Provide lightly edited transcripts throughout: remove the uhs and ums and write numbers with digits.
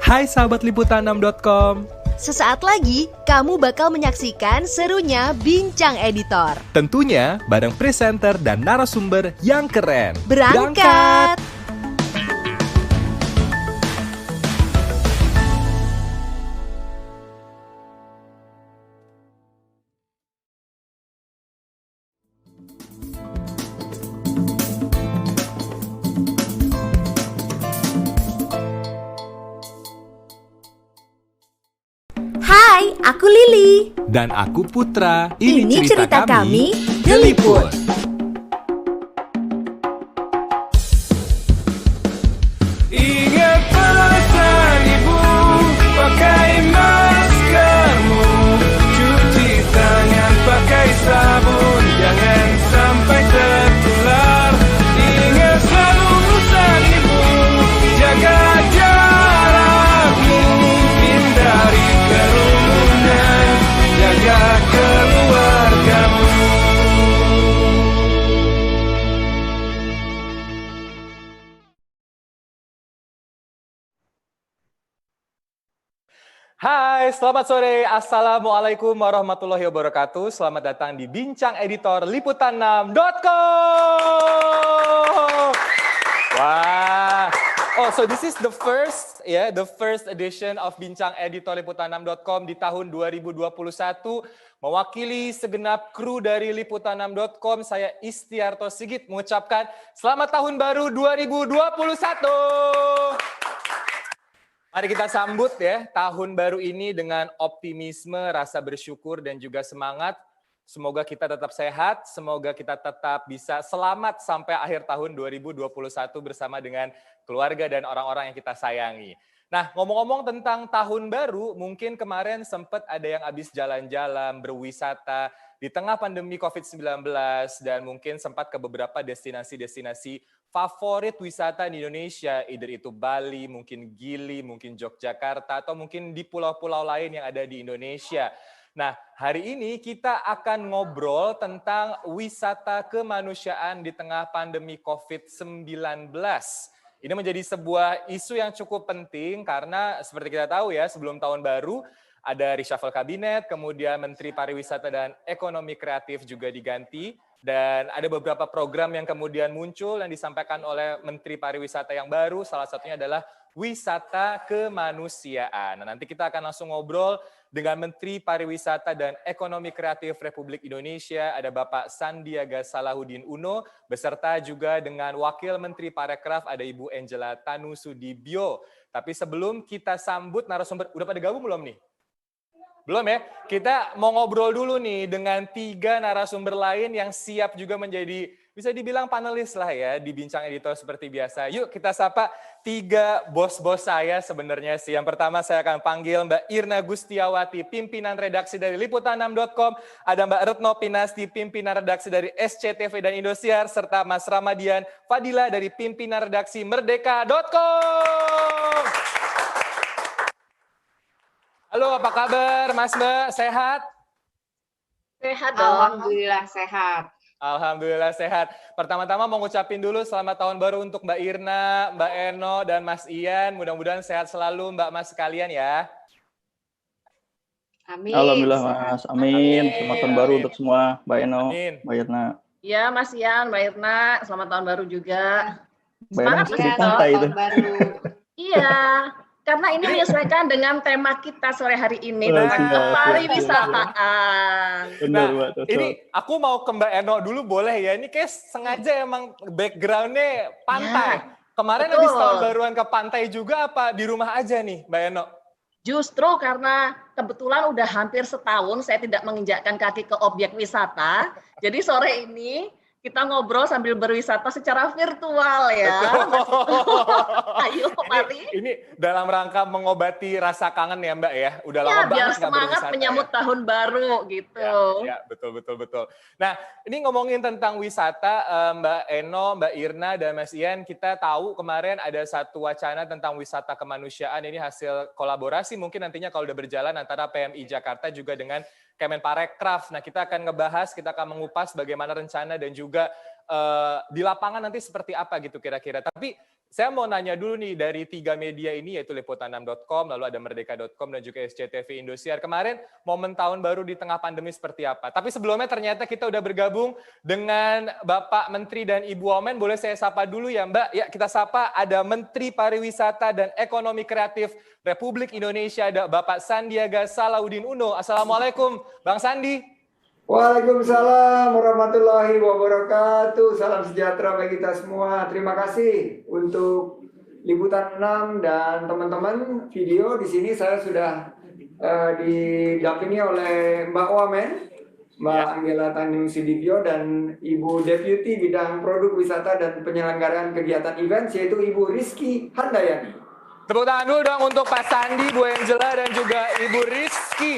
Hai sahabat Liputan6.com. Sesaat lagi, kamu bakal menyaksikan serunya Bincang Editor. Tentunya bareng presenter dan narasumber yang keren. Berangkat! Hai, aku Lili. Dan aku Putra. Ini cerita kami, The Liput. Ingat pesan ibu, pakai maskermu, cuci tangan pakai sabun, jangan sampai tertular. Ingat selalu pesan ibu, jaga jarakmu, hindari kerumunan, jaga keluargamu. Hai, selamat sore. Assalamualaikum warahmatullahi wabarakatuh. Selamat datang di Bincang Editor Liputan6.com. Wah. Oh, so this is the first edition of Bincang Editor Liputan6.com di tahun 2021. Mewakili segenap kru dari Liputan6.com, saya Istiarto Sigit mengucapkan selamat tahun baru 2021. Mari kita sambut ya tahun baru ini dengan optimisme, rasa bersyukur dan juga semangat. Semoga kita tetap sehat, semoga kita tetap bisa selamat sampai akhir tahun 2021 bersama dengan keluarga dan orang-orang yang kita sayangi. Nah, ngomong-ngomong tentang tahun baru, mungkin kemarin sempat ada yang habis jalan-jalan, berwisata di tengah pandemi COVID-19 dan mungkin sempat ke beberapa destinasi-destinasi favorit wisata di Indonesia, either itu Bali, mungkin Gili, mungkin Yogyakarta, atau mungkin di pulau-pulau lain yang ada di Indonesia. Nah, hari ini kita akan ngobrol tentang wisata kemanusiaan di tengah pandemi COVID-19. Ini menjadi sebuah isu yang cukup penting karena seperti kita tahu ya, sebelum tahun baru ada reshuffle kabinet, kemudian Menteri Pariwisata dan Ekonomi Kreatif juga diganti. Dan ada beberapa program yang kemudian muncul yang disampaikan oleh Menteri Pariwisata yang baru, salah satunya adalah wisata kemanusiaan. Nah, nanti kita akan langsung ngobrol dengan Menteri Pariwisata dan Ekonomi Kreatif Republik Indonesia, ada Bapak Sandiaga Salahuddin Uno, beserta juga dengan Wakil Menteri Parekraf, ada Ibu Angela Tanusudibyo. Tapi sebelum kita sambut narasumber, udah pada gabung belum nih? Belum ya? Kita mau ngobrol dulu nih dengan 3 narasumber lain yang siap juga menjadi, bisa dibilang panelis lah ya, di Bincang Editor seperti biasa. Yuk kita sapa 3 bos-bos saya sebenarnya sih. Yang pertama saya akan panggil Mbak Irna Gustiawati, pimpinan redaksi dari Liputan6.com. Ada Mbak Retno Pinasti, pimpinan redaksi dari SCTV dan Indosiar. Serta Mas Ramadian Fadila dari pimpinan redaksi Merdeka.com. Halo, apa kabar Mas Mbak? Sehat? Sehat dong. Alhamdulillah sehat. Alhamdulillah sehat. Pertama-tama mau ngucapin dulu selamat tahun baru untuk Mbak Irna, Mbak Eno, dan Mas Ian. Mudah-mudahan sehat selalu Mbak Mas sekalian ya. Amin. Alhamdulillah Mas, amin. Selamat tahun baru untuk semua, Mbak Eno, Amin. Mbak Irna. Iya Mas Ian, Mbak Irna, selamat tahun baru juga. Mbak Irna Semangat masih Mas di Eno. pantai itu. Tahun baru. Iya, karena ini menyesuaikan dengan tema kita sore hari ini, Oh, tentang siap, kepariwisataan. Benar, Mbak. Cocok. Ini aku mau ke Mbak Eno dulu boleh ya? Ini kayak sengaja emang background-nya pantai. Kemarin betul. habis tahun baruan ke pantai juga apa di rumah aja nih Mbak Eno? Justru karena kebetulan udah hampir setahun saya tidak menginjakkan kaki ke objek wisata, jadi sore ini kita ngobrol sambil berwisata secara virtual ya. Ayo, mari. Ini dalam rangka mengobati rasa kangen ya Mbak ya? Udah Ya, lama biar banget nggak semangat berwisata menyambut ya? tahun baru gitu. Ya, betul. Nah, ini ngomongin tentang wisata, Mbak Eno, Mbak Irna, dan Mas Ian, kita tahu kemarin ada satu wacana tentang wisata kemanusiaan, ini hasil kolaborasi mungkin nantinya kalau udah berjalan antara PMI Jakarta juga dengan Kemenparekraf. Nah, kita akan ngebahas, kita akan mengupas bagaimana rencana dan juga di lapangan nanti seperti apa gitu kira-kira. Tapi saya mau nanya dulu nih dari 3 media ini yaitu liputan6.com, lalu ada merdeka.com dan juga SCTV Indosiar. Kemarin momen tahun baru di tengah pandemi seperti apa? Tapi sebelumnya ternyata kita udah bergabung dengan Bapak Menteri dan Ibu Wamen. Boleh saya sapa dulu ya Mbak? Ya kita sapa, ada Menteri Pariwisata dan Ekonomi Kreatif Republik Indonesia, ada Bapak Sandiaga Salahuddin Uno. Assalamualaikum Bang Sandi. Waalaikumsalam warahmatullahi wabarakatuh. Salam sejahtera bagi kita semua. Terima kasih untuk Liputan 6 dan teman-teman video. Di sini saya sudah didampingi oleh Mbak Wamen, Mbak Anggela Tanjung Sudibyo, dan Ibu Deputi Bidang Produk Wisata dan Penyelenggaraan Kegiatan Event, yaitu Ibu Rizky Handayani. Tepuk tangan dulu dong untuk Pak Sandi, Bu Angela, dan juga Ibu Rizky.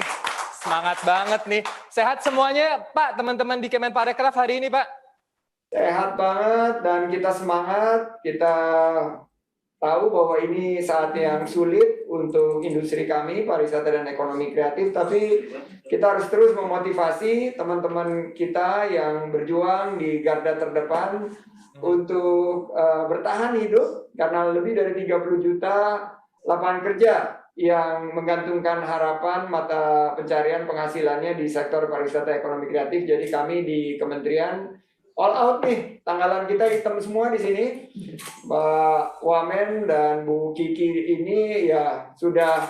Semangat banget nih. Sehat semuanya, Pak, teman-teman di Kemenparekraf hari ini, Pak? Sehat banget dan kita semangat. Kita tahu bahwa ini saat yang sulit untuk industri kami, pariwisata dan ekonomi kreatif, tapi kita harus terus memotivasi teman-teman kita yang berjuang di garda terdepan untuk bertahan hidup, karena lebih dari 30 juta lapangan kerja yang menggantungkan harapan mata pencarian penghasilannya di sektor pariwisata ekonomi kreatif. Jadi kami di kementerian all out nih, tanggalan kita hitam semua di sini. Mbak Wamen dan Bu Kiki ini ya sudah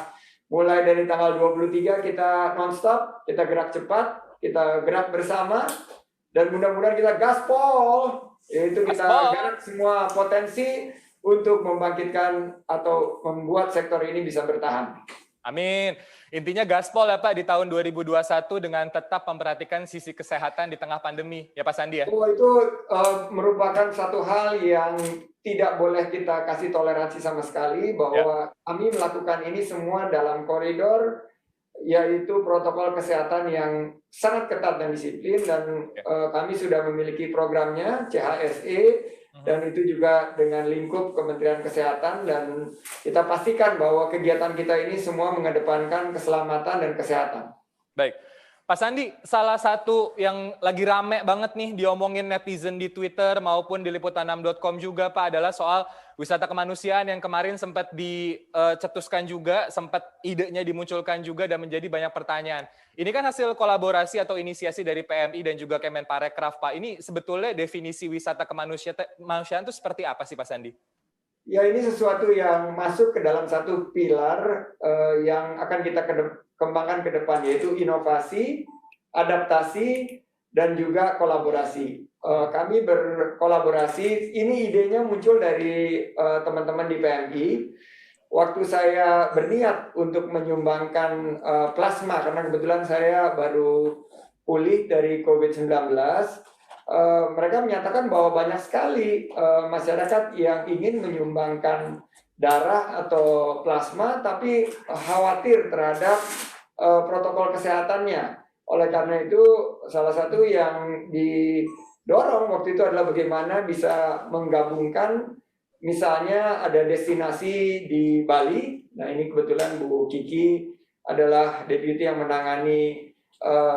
mulai dari tanggal 23 kita nonstop, kita gerak cepat, kita gerak bersama, dan mudah-mudahan kita gaspol, yaitu kita garap semua potensi untuk membangkitkan atau membuat sektor ini bisa bertahan. Amin. Intinya gaspol ya Pak di tahun 2021 dengan tetap memperhatikan sisi kesehatan di tengah pandemi, ya Pak Sandi ya? Oh, itu merupakan satu hal yang tidak boleh kita kasih toleransi sama sekali, bahwa kami melakukan ini semua dalam koridor yaitu protokol kesehatan yang sangat ketat dan disiplin, dan kami sudah memiliki programnya CHSE, dan itu juga dengan lingkup Kementerian Kesehatan, dan kita pastikan bahwa kegiatan kita ini semua mengedepankan keselamatan dan kesehatan. Baik. Pak Sandi, salah satu yang lagi rame banget nih diomongin netizen di Twitter maupun di liputan6.com juga Pak adalah soal wisata kemanusiaan yang kemarin sempat dicetuskan juga, sempat idenya dimunculkan juga dan menjadi banyak pertanyaan. Ini kan hasil kolaborasi atau inisiasi dari PMI dan juga Kemenparekraf Pak. Ini sebetulnya definisi wisata kemanusiaan itu seperti apa sih Pak Sandi? Ya, ini sesuatu yang masuk ke dalam satu pilar yang akan kita kembangkan ke depan, yaitu inovasi, adaptasi, dan juga kolaborasi. Kami berkolaborasi, ini idenya muncul dari teman-teman di PMI. Waktu saya berniat untuk menyumbangkan plasma, karena kebetulan saya baru pulih dari COVID-19, mereka menyatakan bahwa banyak sekali masyarakat yang ingin menyumbangkan darah atau plasma, tapi khawatir terhadap protokol kesehatannya. Oleh karena itu, salah satu yang didorong waktu itu adalah bagaimana bisa menggabungkan, misalnya ada destinasi di Bali. Nah, ini kebetulan Bu Kiki adalah deputi yang menangani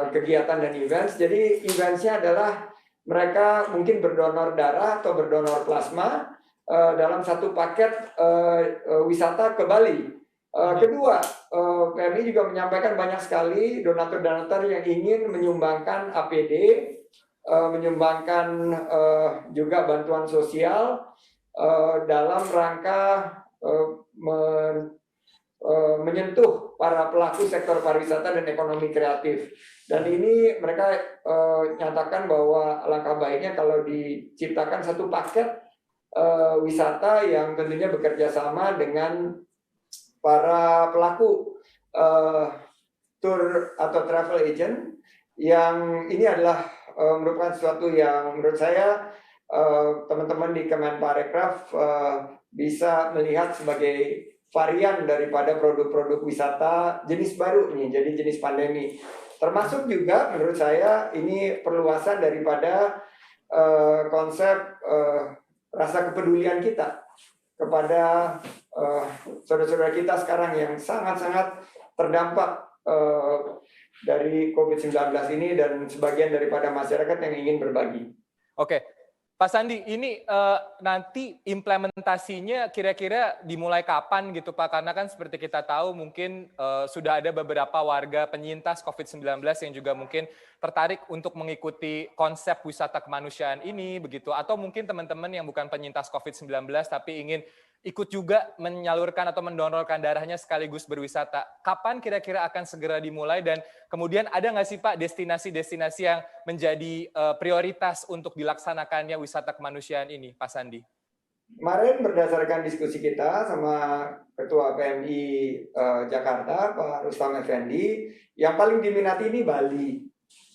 kegiatan dan events. Jadi events-nya adalah mereka mungkin berdonor darah atau berdonor plasma dalam satu paket wisata ke Bali. Kedua, PMI juga menyampaikan banyak sekali donatur-donatur yang ingin menyumbangkan APD, menyumbangkan juga bantuan sosial dalam rangka menyentuh para pelaku sektor pariwisata dan ekonomi kreatif. Dan ini mereka nyatakan bahwa alangkah baiknya kalau diciptakan satu paket wisata yang tentunya bekerja sama dengan para pelaku tour atau travel agent, yang ini adalah merupakan sesuatu yang menurut saya teman-teman di Kemenparekraf bisa melihat sebagai varian daripada produk-produk wisata jenis baru nih, jadi jenis pandemi. Termasuk juga menurut saya ini perluasan daripada konsep rasa kepedulian kita kepada saudara-saudara kita sekarang yang sangat-sangat terdampak dari COVID-19 ini, dan sebagian daripada masyarakat yang ingin berbagi. Oke, Pak Sandi, ini nanti implementasinya kira-kira dimulai kapan gitu Pak? Karena kan seperti kita tahu mungkin sudah ada beberapa warga penyintas COVID-19 yang juga mungkin tertarik untuk mengikuti konsep wisata kemanusiaan ini begitu. Atau mungkin teman-teman yang bukan penyintas COVID-19 tapi ingin ikut juga menyalurkan atau mendonorkan darahnya sekaligus berwisata. Kapan kira-kira akan segera dimulai dan kemudian ada nggak sih Pak destinasi-destinasi yang menjadi prioritas untuk dilaksanakannya wisata kemanusiaan ini, Pak Sandi? Kemarin berdasarkan diskusi kita sama Ketua PMI Jakarta, Pak Rustam Effendi, yang paling diminati ini Bali.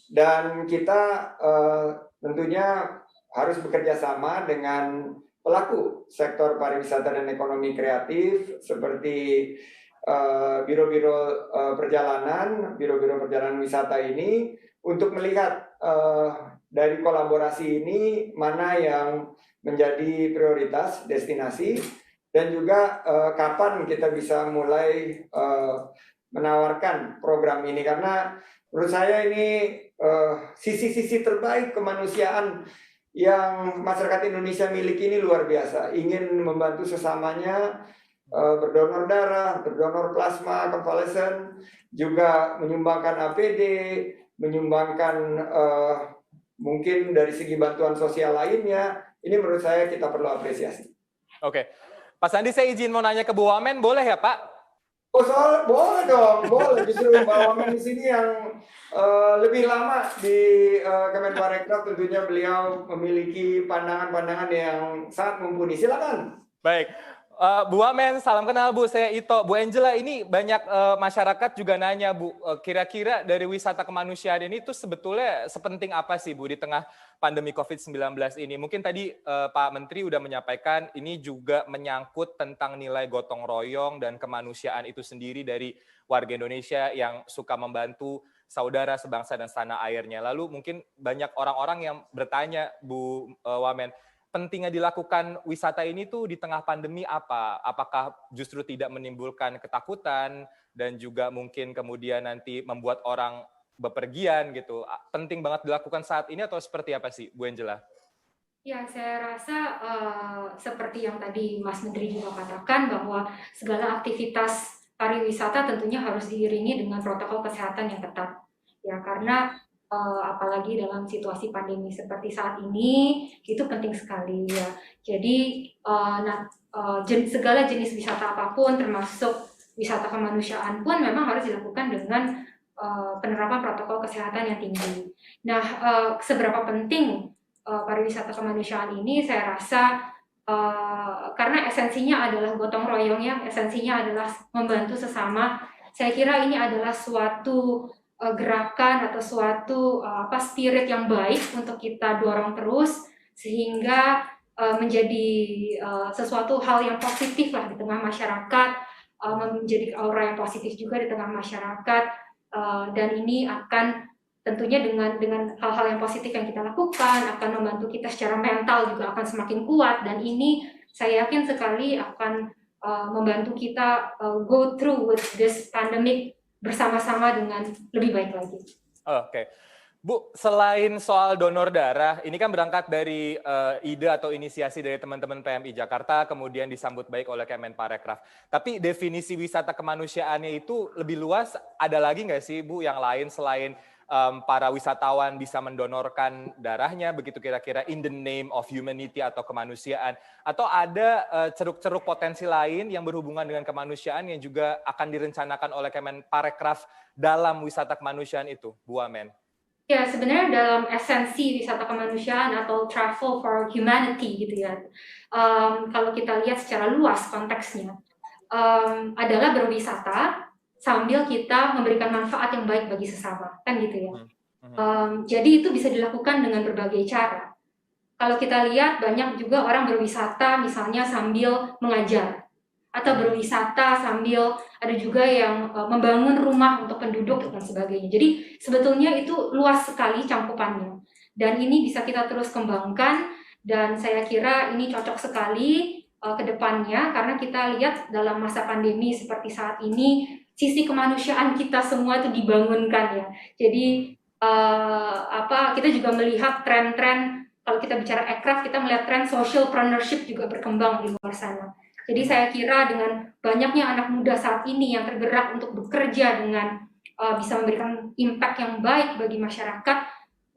Dan kita tentunya harus bekerja sama dengan pelaku sektor pariwisata dan ekonomi kreatif seperti biro-biro perjalanan wisata ini untuk melihat dari kolaborasi ini mana yang menjadi prioritas destinasi dan juga kapan kita bisa mulai menawarkan program ini, karena menurut saya ini sisi-sisi terbaik kemanusiaan yang masyarakat Indonesia miliki ini luar biasa. Ingin membantu sesamanya, berdonor darah, berdonor plasma, konvalesen, juga menyumbangkan APD, menyumbangkan mungkin dari segi bantuan sosial lainnya. Ini menurut saya kita perlu apresiasi. Oke, Pak Sandi, saya izin mau nanya ke Bu Wamen, boleh ya Pak? Oh, boleh dong, boleh. Justru Mbak Wamen di sini yang lebih lama di Kemenparekraf, tentunya beliau memiliki pandangan-pandangan yang sangat mumpuni. Silakan. Baik, Bu Wamen, salam kenal Bu, saya Ito. Bu Angela, ini banyak masyarakat juga nanya Bu, kira-kira dari wisata kemanusiaan ini tuh sebetulnya sepenting apa sih Bu di tengah pandemi COVID-19 ini? Mungkin tadi Pak Menteri udah menyampaikan ini juga menyangkut tentang nilai gotong royong dan kemanusiaan itu sendiri dari warga Indonesia yang suka membantu saudara sebangsa dan setanah airnya. Lalu mungkin banyak orang-orang yang bertanya, Bu Wamen, pentingnya dilakukan wisata ini tuh di tengah pandemi apa? Apakah justru tidak menimbulkan ketakutan dan juga mungkin kemudian nanti membuat orang bepergian gitu? Penting banget dilakukan saat ini atau seperti apa sih, Bu Angela? Ya, saya rasa seperti yang tadi Mas Menteri juga katakan bahwa segala aktivitas pariwisata tentunya harus diiringi dengan protokol kesehatan yang ketat. Ya, karena apalagi dalam situasi pandemi seperti saat ini itu penting sekali ya. Jadi segala jenis wisata apapun termasuk wisata kemanusiaan pun memang harus dilakukan dengan penerapan protokol kesehatan yang tinggi. Nah, seberapa penting pariwisata kemanusiaan ini? Saya rasa karena esensinya adalah gotong royong ya, esensinya adalah membantu sesama. Saya kira ini adalah suatu gerakan atau suatu spirit yang baik untuk kita dorong terus sehingga menjadi sesuatu hal yang positif lah di tengah masyarakat, menjadi aura yang positif juga di tengah masyarakat. Dan ini akan tentunya dengan hal-hal yang positif yang kita lakukan akan membantu kita secara mental juga akan semakin kuat, dan ini saya yakin sekali akan membantu kita go through with this pandemic bersama-sama dengan lebih baik lagi. Oke. Bu, selain soal donor darah, ini kan berangkat dari ide atau inisiasi dari teman-teman PMI Jakarta, kemudian disambut baik oleh Kemenparekraf. Tapi definisi wisata kemanusiaannya itu lebih luas, ada lagi nggak sih Bu yang lain selain para wisatawan bisa mendonorkan darahnya, begitu kira-kira in the name of humanity atau kemanusiaan? Atau ada ceruk-ceruk potensi lain yang berhubungan dengan kemanusiaan yang juga akan direncanakan oleh Kemenparekraf dalam wisata kemanusiaan itu, Bu Wamen? Ya, sebenarnya dalam esensi wisata kemanusiaan atau travel for humanity gitu ya, kalau kita lihat secara luas konteksnya, adalah berwisata sambil kita memberikan manfaat yang baik bagi sesama, kan gitu ya. Jadi itu bisa dilakukan dengan berbagai cara. Kalau kita lihat banyak juga orang berwisata misalnya sambil mengajar, atau berwisata sambil ada juga yang membangun rumah untuk penduduk dan sebagainya. Jadi sebetulnya itu luas sekali cangkupannya, dan ini bisa kita terus kembangkan, dan saya kira ini cocok sekali ke depannya karena kita lihat dalam masa pandemi seperti saat ini sisi kemanusiaan kita semua itu dibangunkan ya. Jadi kita juga melihat tren-tren kalau kita bicara aircraft, kita melihat tren socialpreneurship juga berkembang di luar sana. Jadi saya kira dengan banyaknya anak muda saat ini yang tergerak untuk bekerja dengan bisa memberikan impact yang baik bagi masyarakat,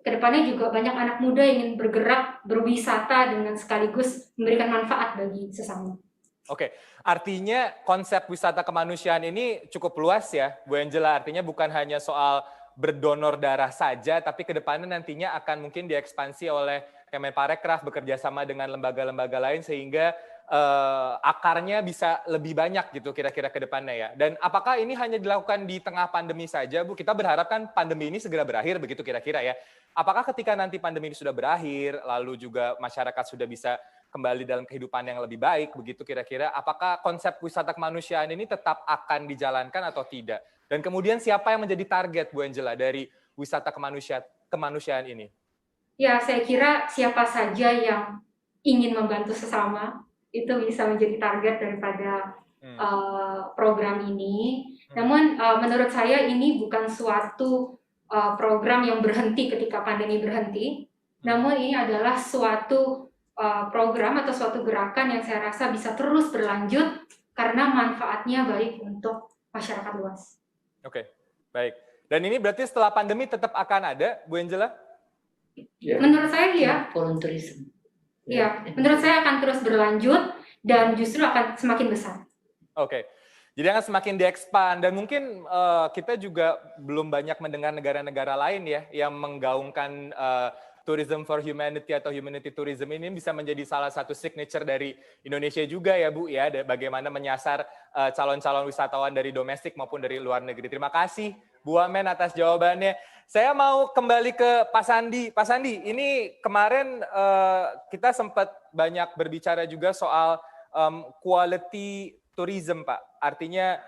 kedepannya juga banyak anak muda yang ingin bergerak, berwisata dengan sekaligus memberikan manfaat bagi sesama. Oke, artinya konsep wisata kemanusiaan ini cukup luas ya, Bu Angela. Artinya bukan hanya soal berdonor darah saja, tapi kedepannya nantinya akan mungkin diekspansi oleh Kemenparekraf bekerja sama dengan lembaga-lembaga lain sehingga akarnya bisa lebih banyak gitu kira-kira ke depannya ya. Dan apakah ini hanya dilakukan di tengah pandemi saja, Bu? Kita berharap kan pandemi ini segera berakhir begitu kira-kira ya. Apakah ketika nanti pandemi ini sudah berakhir, lalu juga masyarakat sudah bisa kembali dalam kehidupan yang lebih baik begitu kira-kira, apakah konsep wisata kemanusiaan ini tetap akan dijalankan atau tidak? Dan kemudian siapa yang menjadi target, Bu Angela, dari wisata kemanusiaan ini? Ya, saya kira siapa saja yang ingin membantu sesama itu bisa menjadi target daripada program ini. Namun menurut saya ini bukan suatu program yang berhenti ketika pandemi berhenti. Namun ini adalah suatu program atau suatu gerakan yang saya rasa bisa terus berlanjut karena manfaatnya baik untuk masyarakat luas. Oke, baik. Dan ini berarti setelah pandemi tetap akan ada, Bu Angela? Menurut saya iya. Volunteerism. Ya, menurut saya akan terus berlanjut dan justru akan semakin besar. Oke, jadi akan semakin diekspan dan mungkin kita juga belum banyak mendengar negara-negara lain ya yang menggaungkan tourism for humanity atau humanity tourism ini bisa menjadi salah satu signature dari Indonesia juga ya Bu ya, bagaimana menyasar calon-calon wisatawan dari domestik maupun dari luar negeri. Terima kasih Bu Wamen atas jawabannya. Saya mau kembali ke Pak Sandi. Pak Sandi, ini kemarin kita sempat banyak berbicara juga soal quality tourism, Pak. Artinya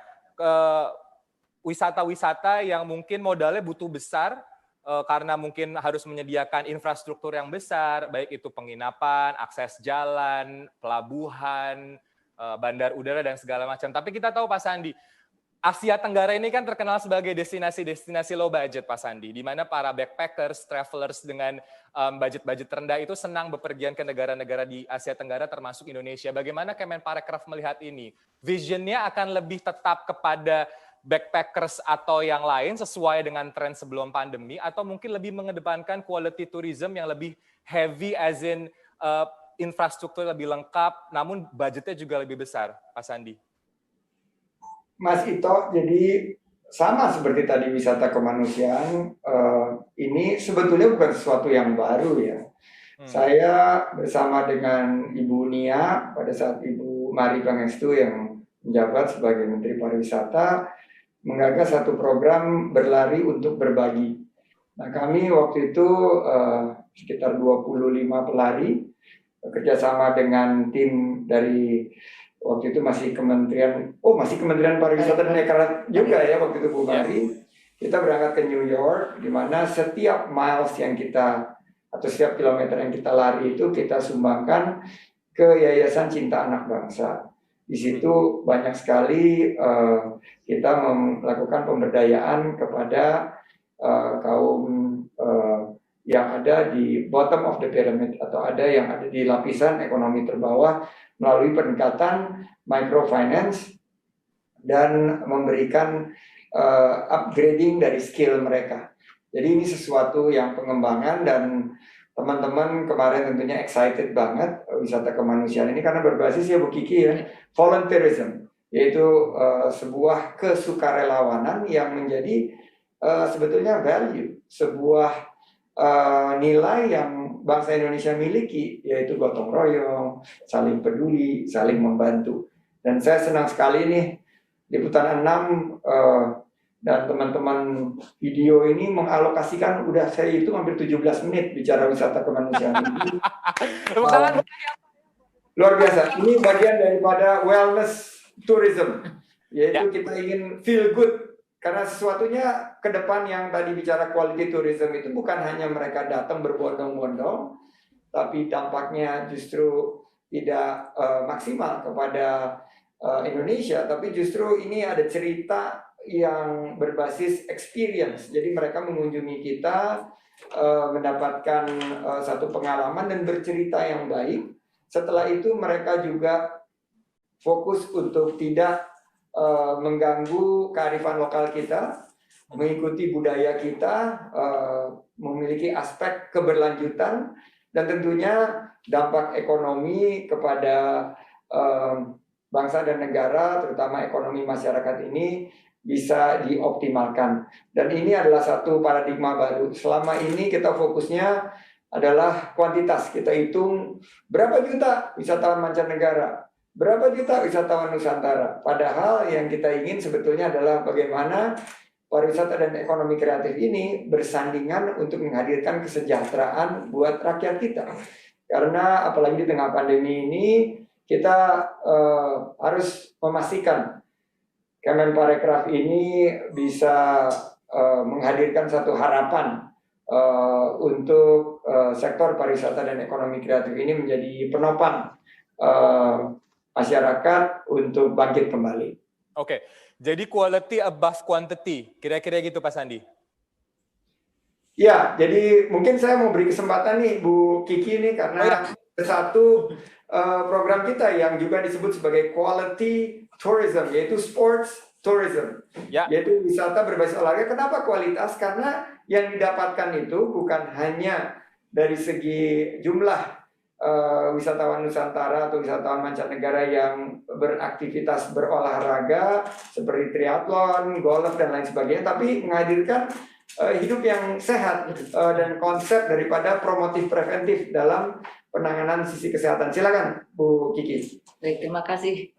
wisata-wisata yang mungkin modalnya butuh besar karena mungkin harus menyediakan infrastruktur yang besar, baik itu penginapan, akses jalan, pelabuhan, bandar udara dan segala macam. Tapi kita tahu Pak Sandi, Asia Tenggara ini kan terkenal sebagai destinasi low budget, Pak Sandi, di mana para backpackers, travelers dengan budget-budget rendah itu senang bepergian ke negara-negara di Asia Tenggara termasuk Indonesia. Bagaimana Kemenparekraf melihat ini? Visionnya akan lebih tetap kepada backpackers atau yang lain sesuai dengan tren sebelum pandemi, atau mungkin lebih mengedepankan quality tourism yang lebih heavy as in infrastruktur lebih lengkap, namun budgetnya juga lebih besar, Pak Sandi? Mas Ito, jadi sama seperti tadi wisata kemanusiaan, ini sebetulnya bukan sesuatu yang baru ya. Saya bersama dengan Ibu Nia pada saat Ibu Mari Pangestu yang menjabat sebagai Menteri Pariwisata menggagas satu program berlari untuk berbagi. Nah kami waktu itu sekitar 25 pelari bekerjasama dengan tim dari waktu itu masih Kementerian Pariwisata dan Ekonomi juga ya waktu itu Bu Mari. Kita berangkat ke New York, di mana setiap miles yang kita atau setiap kilometer yang kita lari itu kita sumbangkan ke Yayasan Cinta Anak Bangsa. Di situ banyak sekali kita melakukan pemberdayaan kepada kaum yang ada di bottom of the pyramid atau ada yang ada di lapisan ekonomi terbawah melalui pendekatan microfinance dan memberikan upgrading dari skill mereka. Jadi ini sesuatu yang pengembangan dan teman-teman kemarin tentunya excited banget wisata kemanusiaan ini karena berbasis ya Bu Kiki ya, volunteerism, yaitu sebuah kesukarelawanan yang menjadi sebetulnya value, sebuah nilai yang bangsa Indonesia miliki, yaitu gotong royong, saling peduli, saling membantu. Dan saya senang sekali nih Liputan 6 dan teman-teman video ini mengalokasikan, udah saya itu hampir 17 menit bicara wisata kemanusiaan ini. Luar biasa, ini bagian daripada wellness tourism, yaitu kita ingin feel good. Karena sesuatunya ke depan yang tadi bicara quality tourism itu bukan hanya mereka datang berbondong-bondong, tapi dampaknya justru tidak maksimal kepada Indonesia, tapi justru ini ada cerita yang berbasis experience. Jadi mereka mengunjungi kita mendapatkan satu pengalaman dan bercerita yang baik. Setelah itu mereka juga fokus untuk tidak mengganggu kearifan lokal kita, mengikuti budaya kita, memiliki aspek keberlanjutan, dan tentunya dampak ekonomi kepada bangsa dan negara, terutama ekonomi masyarakat ini bisa dioptimalkan. Dan ini adalah satu paradigma baru. Selama ini kita fokusnya adalah kuantitas. Kita hitung berapa juta wisatawan mancanegara, berapa juta wisatawan Nusantara. Padahal yang kita ingin sebetulnya adalah bagaimana pariwisata dan ekonomi kreatif ini bersandingan untuk menghadirkan kesejahteraan buat rakyat kita. Karena apalagi di tengah pandemi ini, kita harus memastikan Kemenparekraf ini bisa menghadirkan satu harapan untuk sektor pariwisata dan ekonomi kreatif ini menjadi penopang masyarakat untuk bangkit kembali. Oke, jadi quality above quantity, kira-kira gitu Pak Sandi? Ya, jadi mungkin saya mau beri kesempatan nih Bu Kiki nih karena satu program kita yang juga disebut sebagai quality tourism, yaitu sports tourism, yaitu wisata berbasis olahraga. Kenapa kualitas? Karena yang didapatkan itu bukan hanya dari segi jumlah wisatawan Nusantara atau wisatawan mancanegara yang beraktivitas berolahraga seperti triathlon, golf dan lain sebagainya, tapi menghadirkan hidup yang sehat dan konsep daripada promotif preventif dalam penanganan sisi kesehatan. Silakan Bu Kiki. Baik, terima kasih.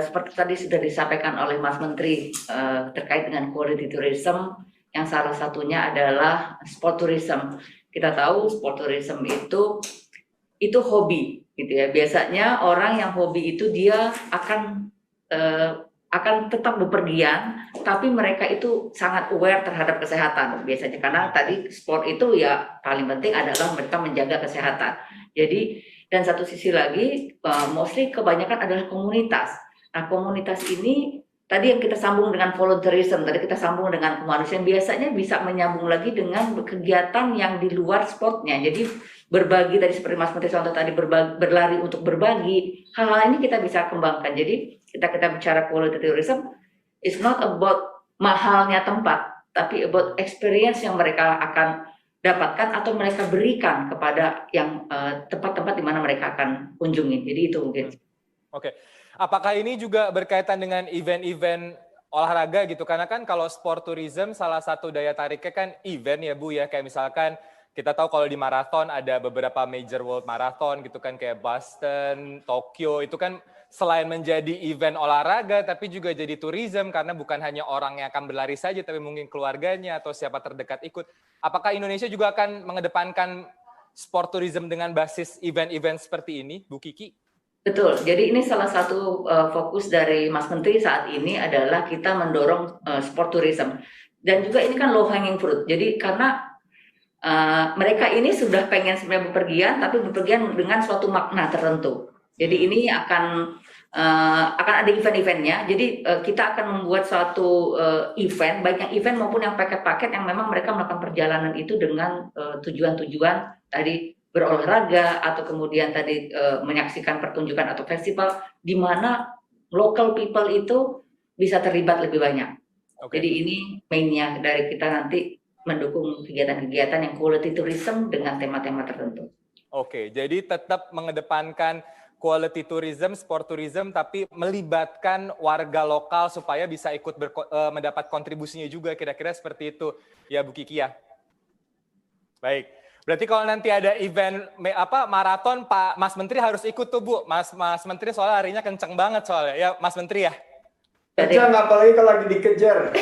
Seperti tadi sudah disampaikan oleh Mas Menteri terkait dengan quality tourism, yang salah satunya adalah sport tourism. Kita tahu sport tourism itu hobi, gitu ya. Biasanya orang yang hobi itu dia akan tetap bepergian, tapi mereka itu sangat aware terhadap kesehatan biasanya, karena tadi sport itu ya paling penting adalah mereka menjaga kesehatan. Jadi dan satu sisi lagi mostly kebanyakan adalah komunitas. Nah, komunitas ini tadi yang kita sambung dengan volunteerism, tadi kita sambung dengan kemanusiaan, biasanya bisa menyambung lagi dengan kegiatan yang di luar sportnya. Jadi berbagi tadi seperti Mas Menteri contoh tadi, berlari untuk berbagi, hal-hal ini kita bisa kembangkan. Jadi kita bicara quality tourism, it's not about mahalnya tempat, tapi about experience yang mereka akan dapatkan atau mereka berikan kepada yang tempat-tempat di mana mereka akan kunjungi. Jadi itu mungkin. Oke. Apakah ini juga berkaitan dengan event-event olahraga gitu? Karena kan kalau sport tourism salah satu daya tariknya kan event ya Bu ya. Kayak misalkan kita tahu kalau di maraton ada beberapa major world marathon gitu kan, kayak Boston, Tokyo, itu kan selain menjadi event olahraga tapi juga jadi tourism karena bukan hanya orang yang akan berlari saja tapi mungkin keluarganya atau siapa terdekat ikut. Apakah Indonesia juga akan mengedepankan sport tourism dengan basis event-event seperti ini, Bu Kiki? Betul, jadi ini salah satu fokus dari Mas Menteri saat ini adalah kita mendorong sport tourism. Dan juga ini kan low hanging fruit, jadi karena mereka ini sudah pengen sebenarnya bepergian, tapi bepergian dengan suatu makna tertentu. Jadi ini akan ada event-eventnya, jadi kita akan membuat suatu event, baik yang event maupun yang paket-paket yang memang mereka melakukan perjalanan itu dengan tujuan-tujuan tadi berolahraga atau kemudian tadi menyaksikan pertunjukan atau festival di mana local people itu bisa terlibat lebih banyak. Jadi ini mainnya dari kita nanti mendukung kegiatan-kegiatan yang quality tourism dengan tema-tema tertentu. Oke, jadi tetap mengedepankan quality tourism, sport tourism, tapi melibatkan warga lokal supaya bisa ikut mendapat kontribusinya juga, kira-kira seperti itu ya Bu Kiki ya. Baik. Berarti kalau nanti ada event maraton, Pak Mas Menteri harus ikut tuh Bu. Mas Menteri soalnya larinya kenceng banget soalnya. Ya Mas Menteri ya. Kenceng apalagi kalau lagi dikejar.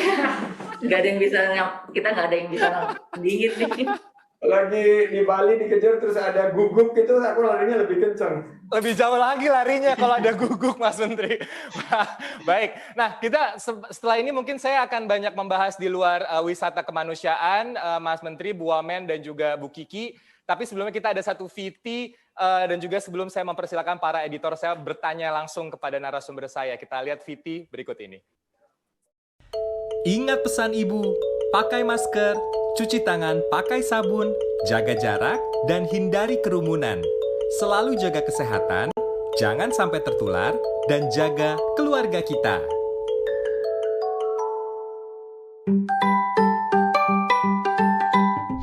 Nggak ada yang bisa, kita nggak ada yang bisa dingin nih. Lagi di Bali dikejar terus ada guguk itu, aku larinya lebih kenceng. Lebih jauh lagi larinya kalau ada guguk Mas Menteri. Baik, nah kita setelah ini mungkin saya akan banyak membahas di luar wisata kemanusiaan, Mas Menteri, Bu Wamen dan juga Bu Kiki. Tapi sebelumnya kita ada satu VT dan juga sebelum saya mempersilakan para editor saya bertanya langsung kepada narasumber saya. Kita lihat VT berikut ini. Ingat pesan ibu, pakai masker, cuci tangan pakai sabun, jaga jarak, dan hindari kerumunan. Selalu jaga kesehatan, jangan sampai tertular, dan jaga keluarga kita.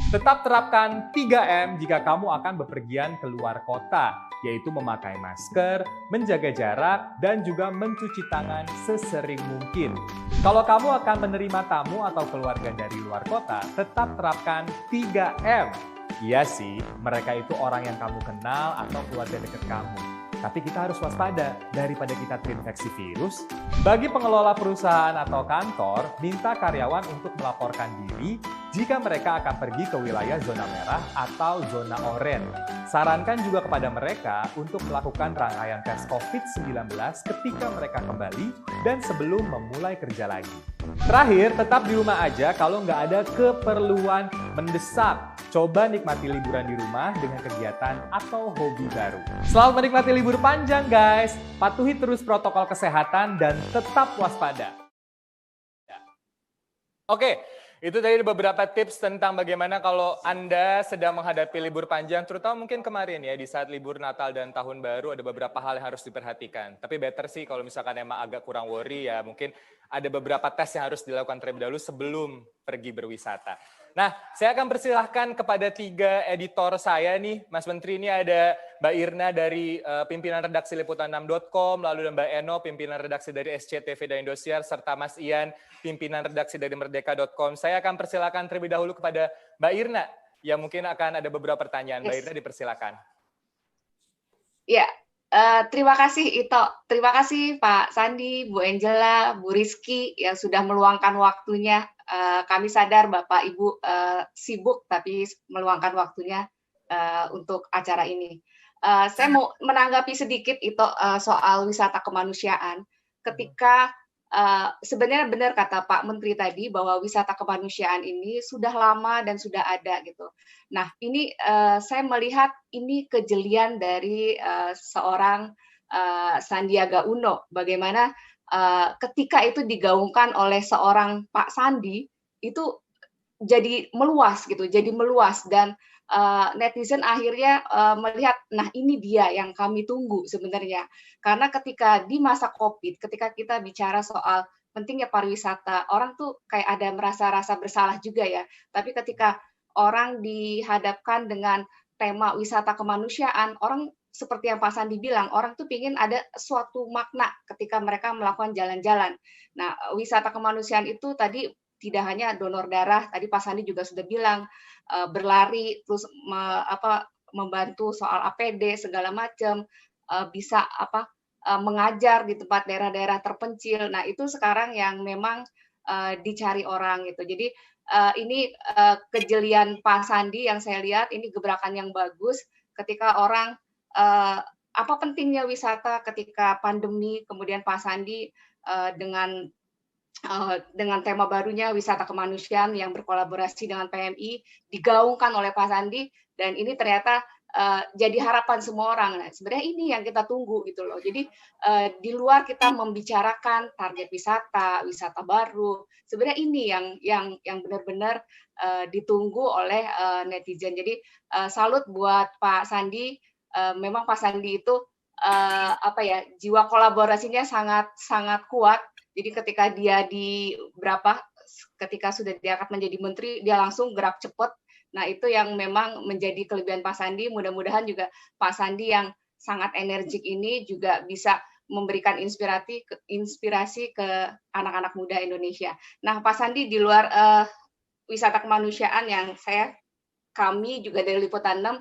Tetap terapkan 3M jika kamu akan bepergian keluar kota, yaitu memakai masker, menjaga jarak, dan juga mencuci tangan sesering mungkin. Kalau kamu akan menerima tamu atau keluarga dari luar kota, tetap terapkan 3M. Iya sih, mereka itu orang yang kamu kenal atau keluarga dekat kamu. Tapi kita harus waspada daripada kita terinfeksi virus. Bagi pengelola perusahaan atau kantor, minta karyawan untuk melaporkan diri jika mereka akan pergi ke wilayah zona merah atau zona oranye. Sarankan juga kepada mereka untuk melakukan rangkaian tes COVID-19 ketika mereka kembali dan sebelum memulai kerja lagi. Terakhir, tetap di rumah aja kalau nggak ada keperluan mendesak. Coba nikmati liburan di rumah dengan kegiatan atau hobi baru. Selamat menikmati libur panjang, guys. Patuhi terus protokol kesehatan dan tetap waspada. Oke, itu tadi beberapa tips tentang bagaimana kalau Anda sedang menghadapi libur panjang, terutama mungkin kemarin ya, di saat libur Natal dan Tahun Baru ada beberapa hal yang harus diperhatikan. Tapi better sih kalau misalkan emang agak kurang worry ya, mungkin ada beberapa tes yang harus dilakukan terlebih dahulu sebelum pergi berwisata. Nah, saya akan persilahkan kepada 3 editor saya nih, Mas Menteri. Ini ada Mbak Irna dari pimpinan redaksi liputan6.com, lalu ada Mbak Eno, pimpinan redaksi dari SCTV dan Indosiar, serta Mas Ian, pimpinan redaksi dari Merdeka.com. Saya akan persilakan terlebih dahulu kepada Mbak Irna, yang mungkin akan ada beberapa pertanyaan. Mbak Irna, dipersilakan. Ya, terima kasih Ito. Terima kasih Pak Sandi, Bu Angela, Bu Rizky yang sudah meluangkan waktunya. Kami sadar Bapak Ibu sibuk tapi meluangkan waktunya untuk acara ini. Saya mau menanggapi sedikit itu soal wisata kemanusiaan. Ketika sebenarnya benar kata Pak Menteri tadi bahwa wisata kemanusiaan ini sudah lama dan sudah ada gitu. Nah ini saya melihat ini kejelian dari seorang Sandiaga Uno. Bagaimana ketika itu digaungkan oleh seorang Pak Sandi itu jadi meluas gitu, jadi meluas dan netizen akhirnya melihat, nah ini dia yang kami tunggu sebenarnya. Karena ketika di masa COVID, ketika kita bicara soal pentingnya pariwisata, orang tuh kayak ada merasa bersalah juga ya. Tapi ketika orang dihadapkan dengan tema wisata kemanusiaan, orang seperti yang Pak Sandi bilang, orang tuh pingin ada suatu makna ketika mereka melakukan jalan-jalan. Nah, wisata kemanusiaan itu tadi tidak hanya donor darah, tadi Pak Sandi juga sudah bilang, berlari, terus membantu soal APD, segala macam, bisa mengajar di tempat daerah-daerah terpencil. Nah, itu sekarang yang memang dicari orang gitu. Jadi, ini kejelian Pak Sandi yang saya lihat, ini gebrakan yang bagus ketika orang apa pentingnya wisata ketika pandemi, kemudian Pak Sandi dengan tema barunya wisata kemanusiaan yang berkolaborasi dengan PMI digaungkan oleh Pak Sandi, dan ini ternyata jadi harapan semua orang. Nah, sebenarnya ini yang kita tunggu gitu loh. Jadi di luar kita membicarakan target wisata baru, sebenarnya ini yang benar-benar ditunggu oleh netizen. Jadi salut buat Pak Sandi. Memang Pak Sandi itu jiwa kolaborasinya sangat kuat. Jadi ketika dia ketika sudah diangkat menjadi menteri, dia langsung gerak cepat. Nah, itu yang memang menjadi kelebihan Pak Sandi. Mudah-mudahan juga Pak Sandi yang sangat energik ini juga bisa memberikan inspirasi ke anak-anak muda Indonesia. Nah, Pak Sandi di luar wisata kemanusiaan yang kami juga dari Liputan 6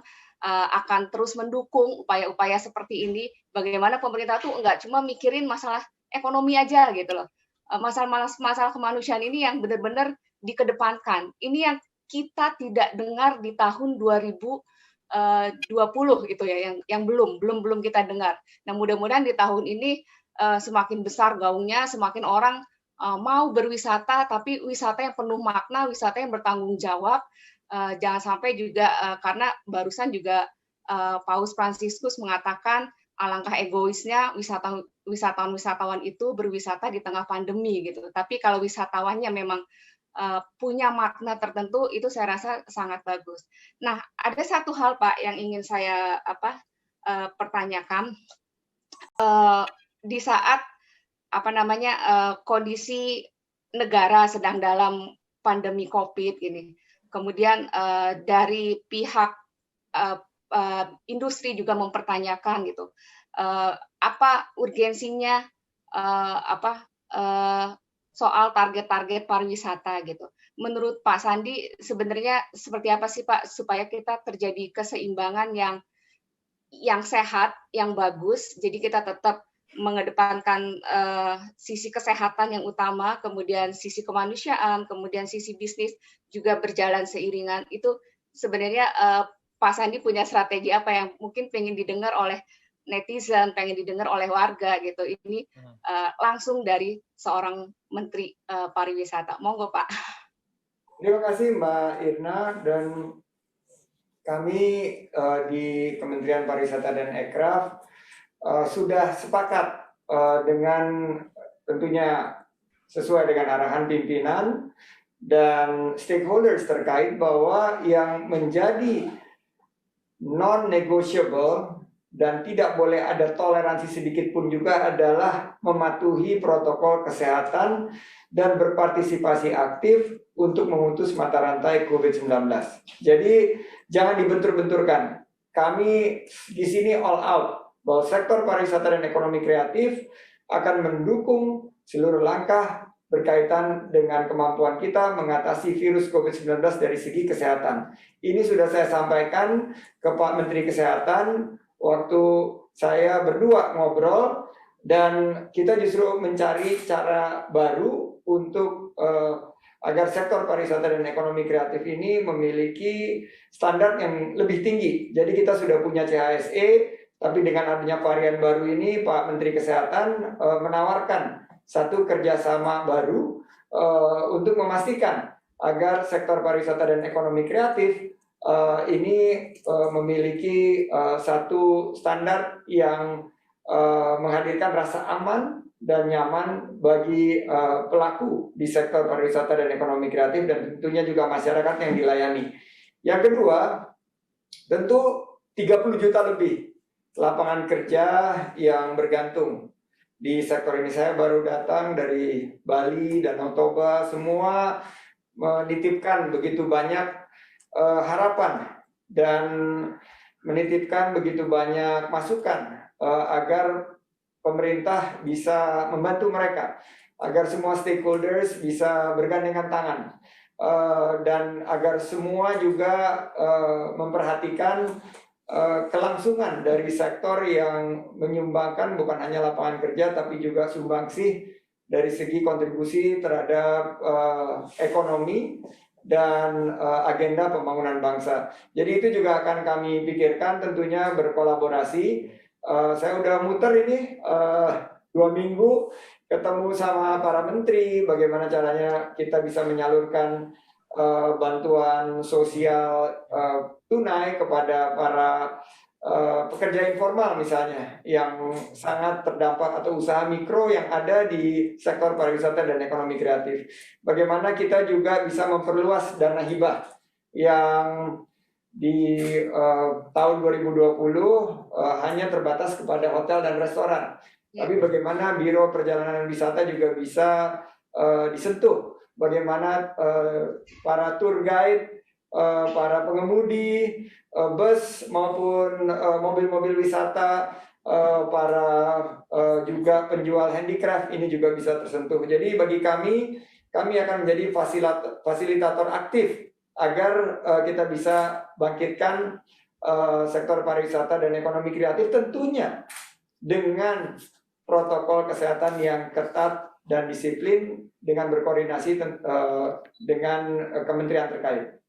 akan terus mendukung upaya-upaya seperti ini. Bagaimana pemerintah tuh nggak cuma mikirin masalah ekonomi aja gitu loh. Masalah kemanusiaan ini yang benar-benar dikedepankan. Ini yang kita tidak dengar di tahun 2020 gitu ya, yang belum kita dengar. Nah, mudah-mudahan di tahun ini semakin besar gaungnya, semakin orang mau berwisata, tapi wisata yang penuh makna, wisata yang bertanggung jawab. Jangan sampai juga karena barusan juga Paus Fransiskus mengatakan alangkah egoisnya wisatawan itu berwisata di tengah pandemi gitu. Tapi kalau wisatawannya memang punya makna tertentu, itu saya rasa sangat bagus. Nah, ada satu hal Pak yang ingin saya pertanyakan, di saat kondisi negara sedang dalam pandemi COVID ini, kemudian dari pihak industri juga mempertanyakan gitu, apa urgensinya soal target-target pariwisata gitu. Menurut Pak Sandi sebenarnya seperti apa sih Pak supaya kita terjadi keseimbangan yang sehat, yang bagus, jadi kita tetap mengedepankan sisi kesehatan yang utama, kemudian sisi kemanusiaan, kemudian sisi bisnis juga berjalan seiringan. Itu sebenarnya Pak Sandi punya strategi apa yang mungkin pengen didengar oleh netizen, pengen didengar oleh warga gitu. Ini langsung dari seorang Menteri Pariwisata. Monggo Pak. Terima kasih Mbak Irna, dan kami di Kementerian Pariwisata dan Ekraf sudah sepakat dengan tentunya sesuai dengan arahan pimpinan dan stakeholders terkait bahwa yang menjadi non-negotiable dan tidak boleh ada toleransi sedikit pun juga adalah mematuhi protokol kesehatan dan berpartisipasi aktif untuk memutus mata rantai COVID-19. Jadi jangan dibentur-benturkan. Kami di sini all out bahwa sektor pariwisata dan ekonomi kreatif akan mendukung seluruh langkah berkaitan dengan kemampuan kita mengatasi virus COVID-19 dari segi kesehatan. Ini sudah saya sampaikan ke Pak Menteri Kesehatan waktu saya berdua ngobrol, dan kita justru mencari cara baru untuk agar sektor pariwisata dan ekonomi kreatif ini memiliki standar yang lebih tinggi. Jadi kita sudah punya CHSE, tapi dengan adanya varian baru ini Pak Menteri Kesehatan menawarkan satu kerjasama baru untuk memastikan agar sektor pariwisata dan ekonomi kreatif ini memiliki satu standar yang menghadirkan rasa aman dan nyaman bagi pelaku di sektor pariwisata dan ekonomi kreatif, dan tentunya juga masyarakat yang dilayani. Yang kedua, tentu 30 juta lebih lapangan kerja yang bergantung di sektor ini. Saya baru datang dari Bali dan Toba, semua menitipkan begitu banyak harapan dan menitipkan begitu banyak masukan agar pemerintah bisa membantu mereka, agar semua stakeholders bisa bergandengan tangan, dan agar semua juga memperhatikan kelangsungan dari sektor yang menyumbangkan bukan hanya lapangan kerja tapi juga sumbangsih dari segi kontribusi terhadap ekonomi dan agenda pembangunan bangsa. Jadi itu juga akan kami pikirkan, tentunya berkolaborasi. Saya udah muter ini 2 minggu ketemu sama para menteri, bagaimana caranya kita bisa menyalurkan bantuan sosial tunai kepada para pekerja informal misalnya yang sangat terdampak, atau usaha mikro yang ada di sektor pariwisata dan ekonomi kreatif. Bagaimana kita juga bisa memperluas dana hibah yang di tahun 2020 hanya terbatas kepada hotel dan restoran. Tapi bagaimana Biro Perjalanan Wisata juga bisa disentuh. Bagaimana para tour guide, para pengemudi bus maupun mobil-mobil wisata, para juga penjual handicraft ini juga bisa tersentuh. Jadi bagi kami akan menjadi fasilitator aktif agar kita bisa bangkitkan sektor pariwisata dan ekonomi kreatif, tentunya dengan protokol kesehatan yang ketat dan disiplin dengan berkoordinasi dengan kementerian terkait.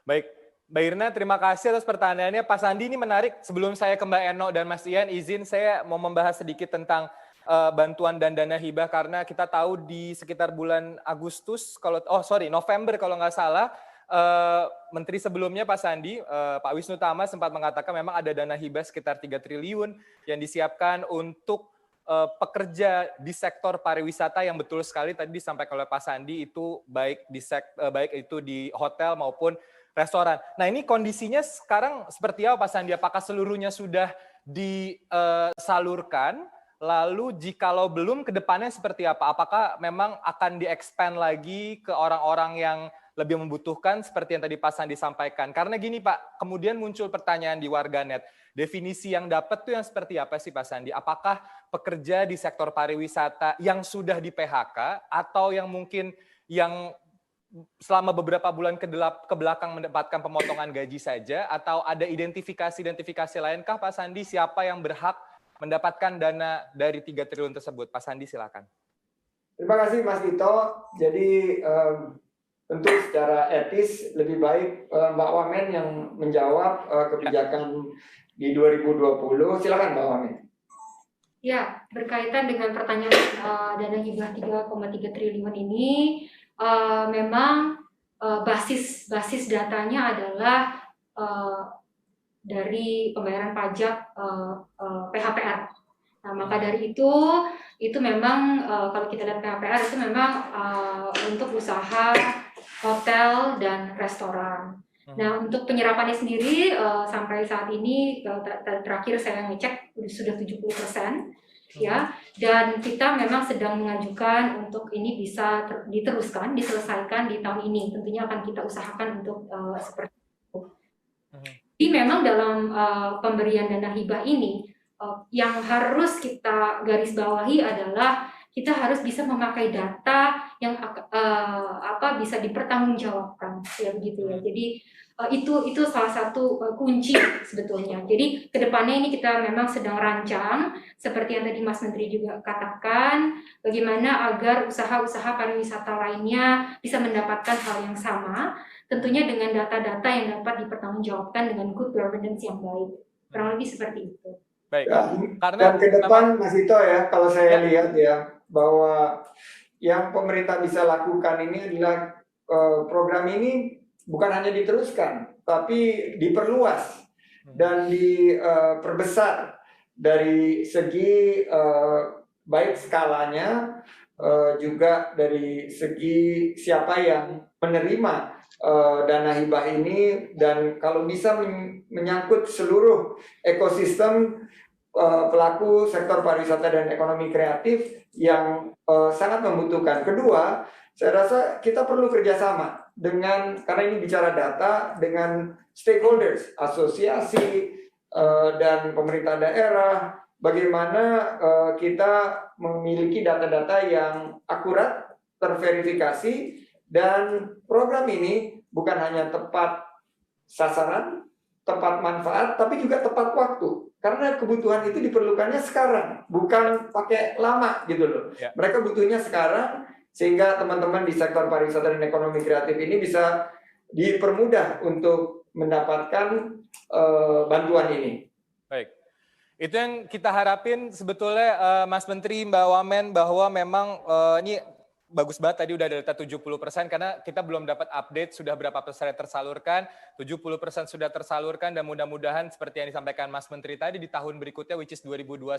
Baik, Mbak Irna, terima kasih atas pertanyaannya. Pak Sandi, ini menarik. Sebelum saya ke Mbak Eno dan Mas Ian, izin saya mau membahas sedikit tentang bantuan dan dana hibah, karena kita tahu di sekitar bulan Agustus, November kalau nggak salah, Menteri sebelumnya Pak Sandi, Pak Wisnu Tama sempat mengatakan memang ada dana hibah sekitar 3 triliun yang disiapkan untuk pekerja di sektor pariwisata yang betul sekali tadi disampaikan oleh Pak Sandi itu baik itu di hotel maupun restoran. Nah ini kondisinya sekarang seperti apa Pak Sandi? Apakah seluruhnya sudah disalurkan? Lalu jikalau belum ke depannya seperti apa? Apakah memang akan di-expand lagi ke orang-orang yang lebih membutuhkan seperti yang tadi Pak Sandi sampaikan? Karena gini Pak, kemudian muncul pertanyaan di warganet. Definisi yang dapat tuh yang seperti apa sih Pak Sandi? Apakah pekerja di sektor pariwisata yang sudah di PHK atau yang mungkin yang selama beberapa bulan ke belakang mendapatkan pemotongan gaji saja, atau ada identifikasi lain kah Pak Sandi siapa yang berhak mendapatkan dana dari 3 triliun tersebut? Pak Sandi silakan. Terima kasih Mas Dito. Jadi tentu secara etis lebih baik Mbak Wamen yang menjawab kebijakan di 2020. Silakan Mbak Wamen. Ya, berkaitan dengan pertanyaan dana hibah 3,3 triliun ini, memang basis datanya adalah dari pembayaran pajak PHPR. Nah, maka dari itu memang kalau kita lihat PHPR itu memang untuk usaha hotel dan restoran. Nah, untuk penyerapannya sendiri sampai saat ini terakhir saya ngecek sudah 70%. Ya, dan kita memang sedang mengajukan untuk ini bisa diteruskan, diselesaikan di tahun ini. Tentunya akan kita usahakan untuk seperti itu. Jadi memang dalam pemberian dana hibah ini yang harus kita garis bawahi adalah kita harus bisa memakai data yang bisa dipertanggungjawabkan, ya begitu ya. Jadi itu salah satu kunci sebetulnya. Jadi kedepannya ini kita memang sedang rancang seperti yang tadi Mas Menteri juga katakan, bagaimana agar usaha-usaha pariwisata lainnya bisa mendapatkan hal yang sama, tentunya dengan data-data yang dapat dipertanggungjawabkan dengan good governance yang baik. Kurang lebih seperti itu. Baik. Dan ke depan Mas Ito ya, kalau saya lihat ya bahwa yang pemerintah bisa lakukan ini adalah program ini bukan hanya diteruskan, tapi diperluas dan diperbesar dari segi baik skalanya, juga dari segi siapa yang menerima dana hibah ini, dan kalau bisa menyangkut seluruh ekosistem pelaku sektor pariwisata dan ekonomi kreatif yang sangat membutuhkan. Kedua, saya rasa kita perlu kerjasama karena ini bicara data, dengan stakeholders, asosiasi dan pemerintah daerah, bagaimana kita memiliki data-data yang akurat, terverifikasi, dan program ini bukan hanya tepat sasaran, tepat manfaat, tapi juga tepat waktu. Karena kebutuhan itu diperlukannya sekarang, bukan pakai lama gitu loh. Ya. Mereka butuhnya sekarang, sehingga teman-teman di sektor pariwisata dan ekonomi kreatif ini bisa dipermudah untuk mendapatkan bantuan ini. Baik, itu yang kita harapin sebetulnya Mas Menteri, Mbak Wamen, bahwa memang ini bagus banget tadi udah ada data 70%, karena kita belum dapat update sudah berapa persen tersalurkan. 70% sudah tersalurkan, dan mudah-mudahan seperti yang disampaikan Mas Menteri tadi, di tahun berikutnya which is 2021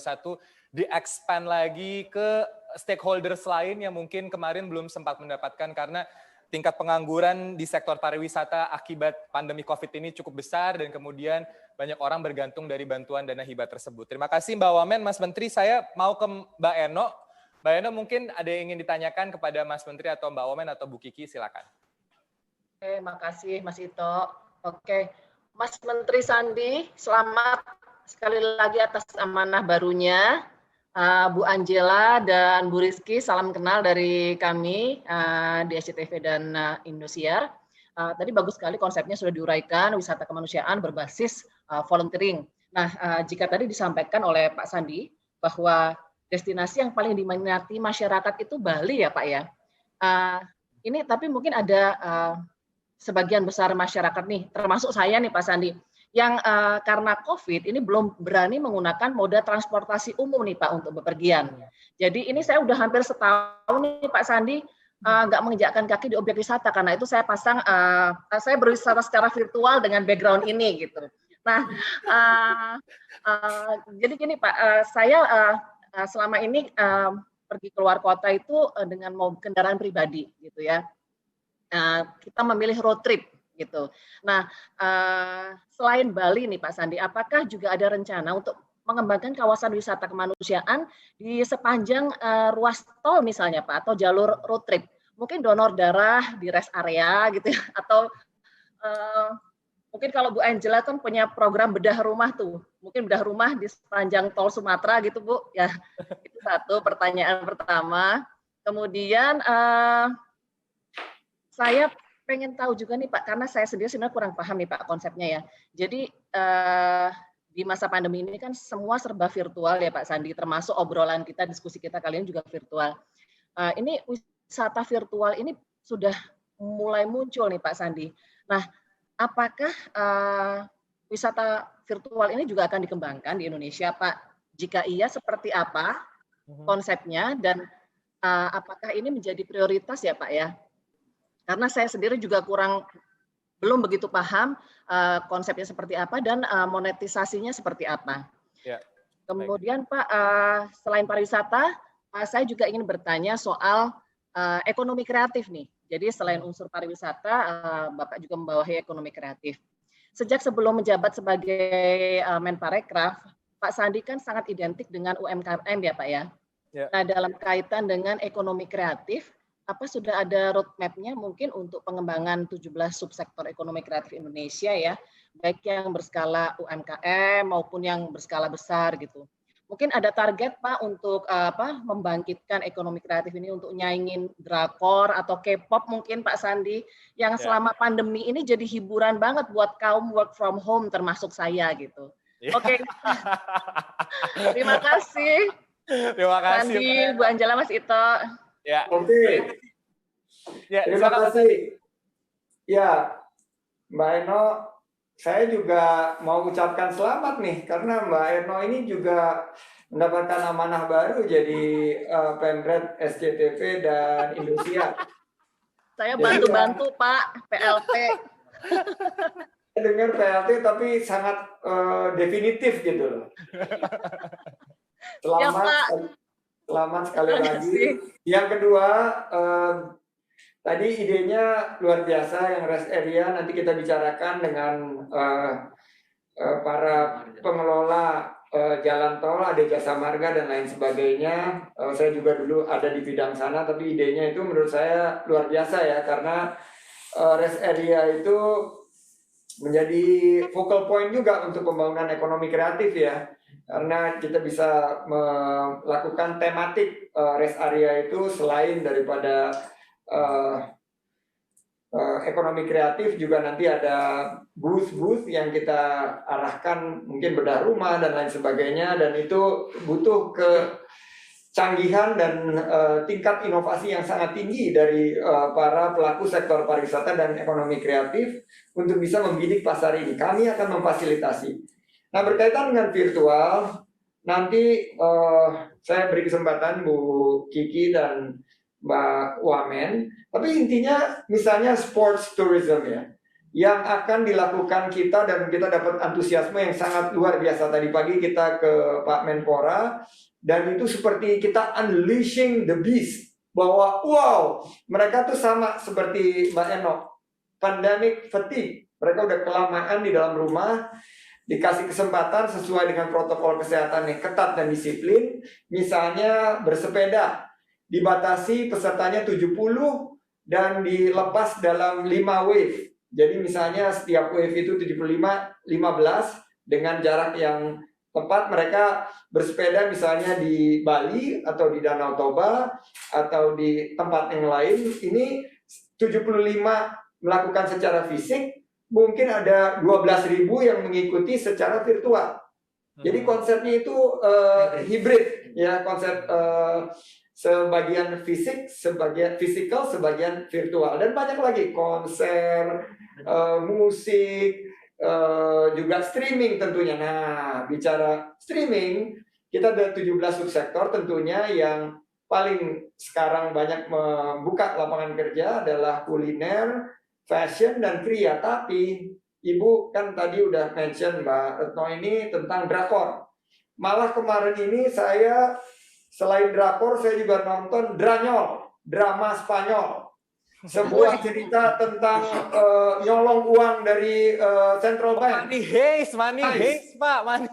di-expand lagi ke stakeholders lain yang mungkin kemarin belum sempat mendapatkan, karena tingkat pengangguran di sektor pariwisata akibat pandemi COVID ini cukup besar, dan kemudian banyak orang bergantung dari bantuan dana hibah tersebut. Terima kasih Mbak Wamen. Mas Menteri, saya mau ke Mbak Eno. Mbak Eno, mungkin ada yang ingin ditanyakan kepada Mas Menteri atau Mbak Wamen atau Bu Kiki, silakan. Oke, makasih Mas Ito. Oke, Mas Menteri Sandi, selamat sekali lagi atas amanah barunya. Bu Angela dan Bu Rizky, salam kenal dari kami di SCTV dan Indosiar. Tadi bagus sekali konsepnya sudah diuraikan, wisata kemanusiaan berbasis volunteering. Nah, jika tadi disampaikan oleh Pak Sandi bahwa destinasi yang paling diminati masyarakat itu Bali ya Pak ya. Ini tapi mungkin ada sebagian besar masyarakat nih, termasuk saya nih Pak Sandi, yang karena COVID ini belum berani menggunakan moda transportasi umum nih Pak untuk bepergian. Jadi ini saya udah hampir setahun nih Pak Sandi nggak menginjakkan kaki di objek wisata, karena itu saya pasang, saya berwisata secara virtual dengan background ini gitu. Nah, jadi gini Pak, saya selama ini pergi keluar kota itu dengan kendaraan pribadi gitu ya. Kita memilih road trip gitu. Nah, selain Bali nih Pak Sandi, apakah juga ada rencana untuk mengembangkan kawasan wisata kemanusiaan di sepanjang ruas tol misalnya Pak, atau jalur road trip? Mungkin donor darah di rest area gitu ya, atau mungkin kalau Bu Angela kan punya program bedah rumah tuh, mungkin bedah rumah di sepanjang tol Sumatera gitu Bu, ya itu satu pertanyaan pertama. Kemudian saya pengen tahu juga nih Pak, karena saya sendiri sebenarnya kurang paham nih Pak konsepnya ya. Jadi di masa pandemi ini kan semua serba virtual ya Pak Sandi, termasuk obrolan kita, diskusi kita kalian juga virtual. Ini wisata virtual ini sudah mulai muncul nih Pak Sandi. Nah, apakah wisata virtual ini juga akan dikembangkan di Indonesia Pak? Jika iya, seperti apa konsepnya dan apakah ini menjadi prioritas ya Pak ya? Karena saya sendiri juga belum begitu paham konsepnya seperti apa dan monetisasinya seperti apa. Ya. Kemudian Pak, selain pariwisata, saya juga ingin bertanya soal ekonomi kreatif nih. Jadi selain unsur pariwisata, Bapak juga membawahi ekonomi kreatif. Sejak sebelum menjabat sebagai Menparekraf, Pak Sandi kan sangat identik dengan UMKM ya Pak ya. Ya. Nah, dalam kaitan dengan ekonomi kreatif, apa sudah ada roadmap-nya mungkin untuk pengembangan 17 subsektor ekonomi kreatif Indonesia ya, baik yang berskala UMKM maupun yang berskala besar gitu. Mungkin ada target Pak untuk membangkitkan ekonomi kreatif ini untuk nyaingin drakor atau K-pop mungkin Pak Sandi yang selama pandemi ini jadi hiburan banget buat kaum work from home termasuk saya gitu. Oke. Terima kasih. Terima kasih. Sandi, Bu Angela, Mas Ito. Ya. Oke. Ya, terima kasih. Ya, Mbak Eno, saya juga mau ucapkan selamat nih, karena Mbak Eno ini juga mendapatkan amanah baru jadi Pemret SCTV dan Indosiar. Saya bantu-bantu Pak, PLT. Saya dengar PLT tapi sangat definitif gitu loh. Selamat. Ya, Pak. Selamat sekali lagi. Yang kedua, tadi idenya luar biasa yang rest area, nanti kita bicarakan dengan para pengelola jalan tol, ada jasa marga dan lain sebagainya. Saya juga dulu ada di bidang sana, tapi idenya itu menurut saya luar biasa ya, karena rest area itu menjadi focal point juga untuk pembangunan ekonomi kreatif ya. Karena kita bisa melakukan tematik rest area itu selain daripada ekonomi kreatif, juga nanti ada booth yang kita arahkan mungkin bedah rumah dan lain sebagainya, dan itu butuh kecanggihan dan tingkat inovasi yang sangat tinggi dari para pelaku sektor pariwisata dan ekonomi kreatif untuk bisa membidik pasar ini. Kami akan memfasilitasi. Nah, berkaitan dengan virtual, nanti saya beri kesempatan Bu Kiki dan Mbak Wamen, tapi intinya misalnya sports tourism ya, yang akan dilakukan kita dan kita dapat antusiasme yang sangat luar biasa. Tadi pagi kita ke Pak Menpora, dan itu seperti kita unleashing the beast, bahwa wow, mereka tuh sama seperti Mbak Eno, pandemic fatigue, mereka udah kelamaan di dalam rumah, dikasih kesempatan sesuai dengan protokol kesehatan yang ketat dan disiplin, misalnya bersepeda, dibatasi pesertanya 70 dan dilepas dalam 5 wave. Jadi misalnya setiap wave itu 15 dengan jarak yang tepat. Mereka bersepeda misalnya di Bali atau di Danau Toba atau di tempat yang lain. Ini 75 melakukan secara fisik, mungkin ada 12.000 yang mengikuti secara virtual. Jadi konsepnya itu hibrid ya, konsep sebagian fisik, sebagian physical, sebagian virtual, dan banyak lagi konser, musik, juga streaming tentunya. Nah, bicara streaming, kita ada 17 subsektor tentunya. Yang paling sekarang banyak membuka lapangan kerja adalah kuliner, fashion, dan kria. Tapi Ibu kan tadi udah mention, Mbak Retno, ini tentang drakor. Malah kemarin ini saya Selain drakor, saya juga nonton Dranyol, drama Spanyol. Sebuah cerita tentang nyolong uang dari Central Bank. Money heist, Pak, money.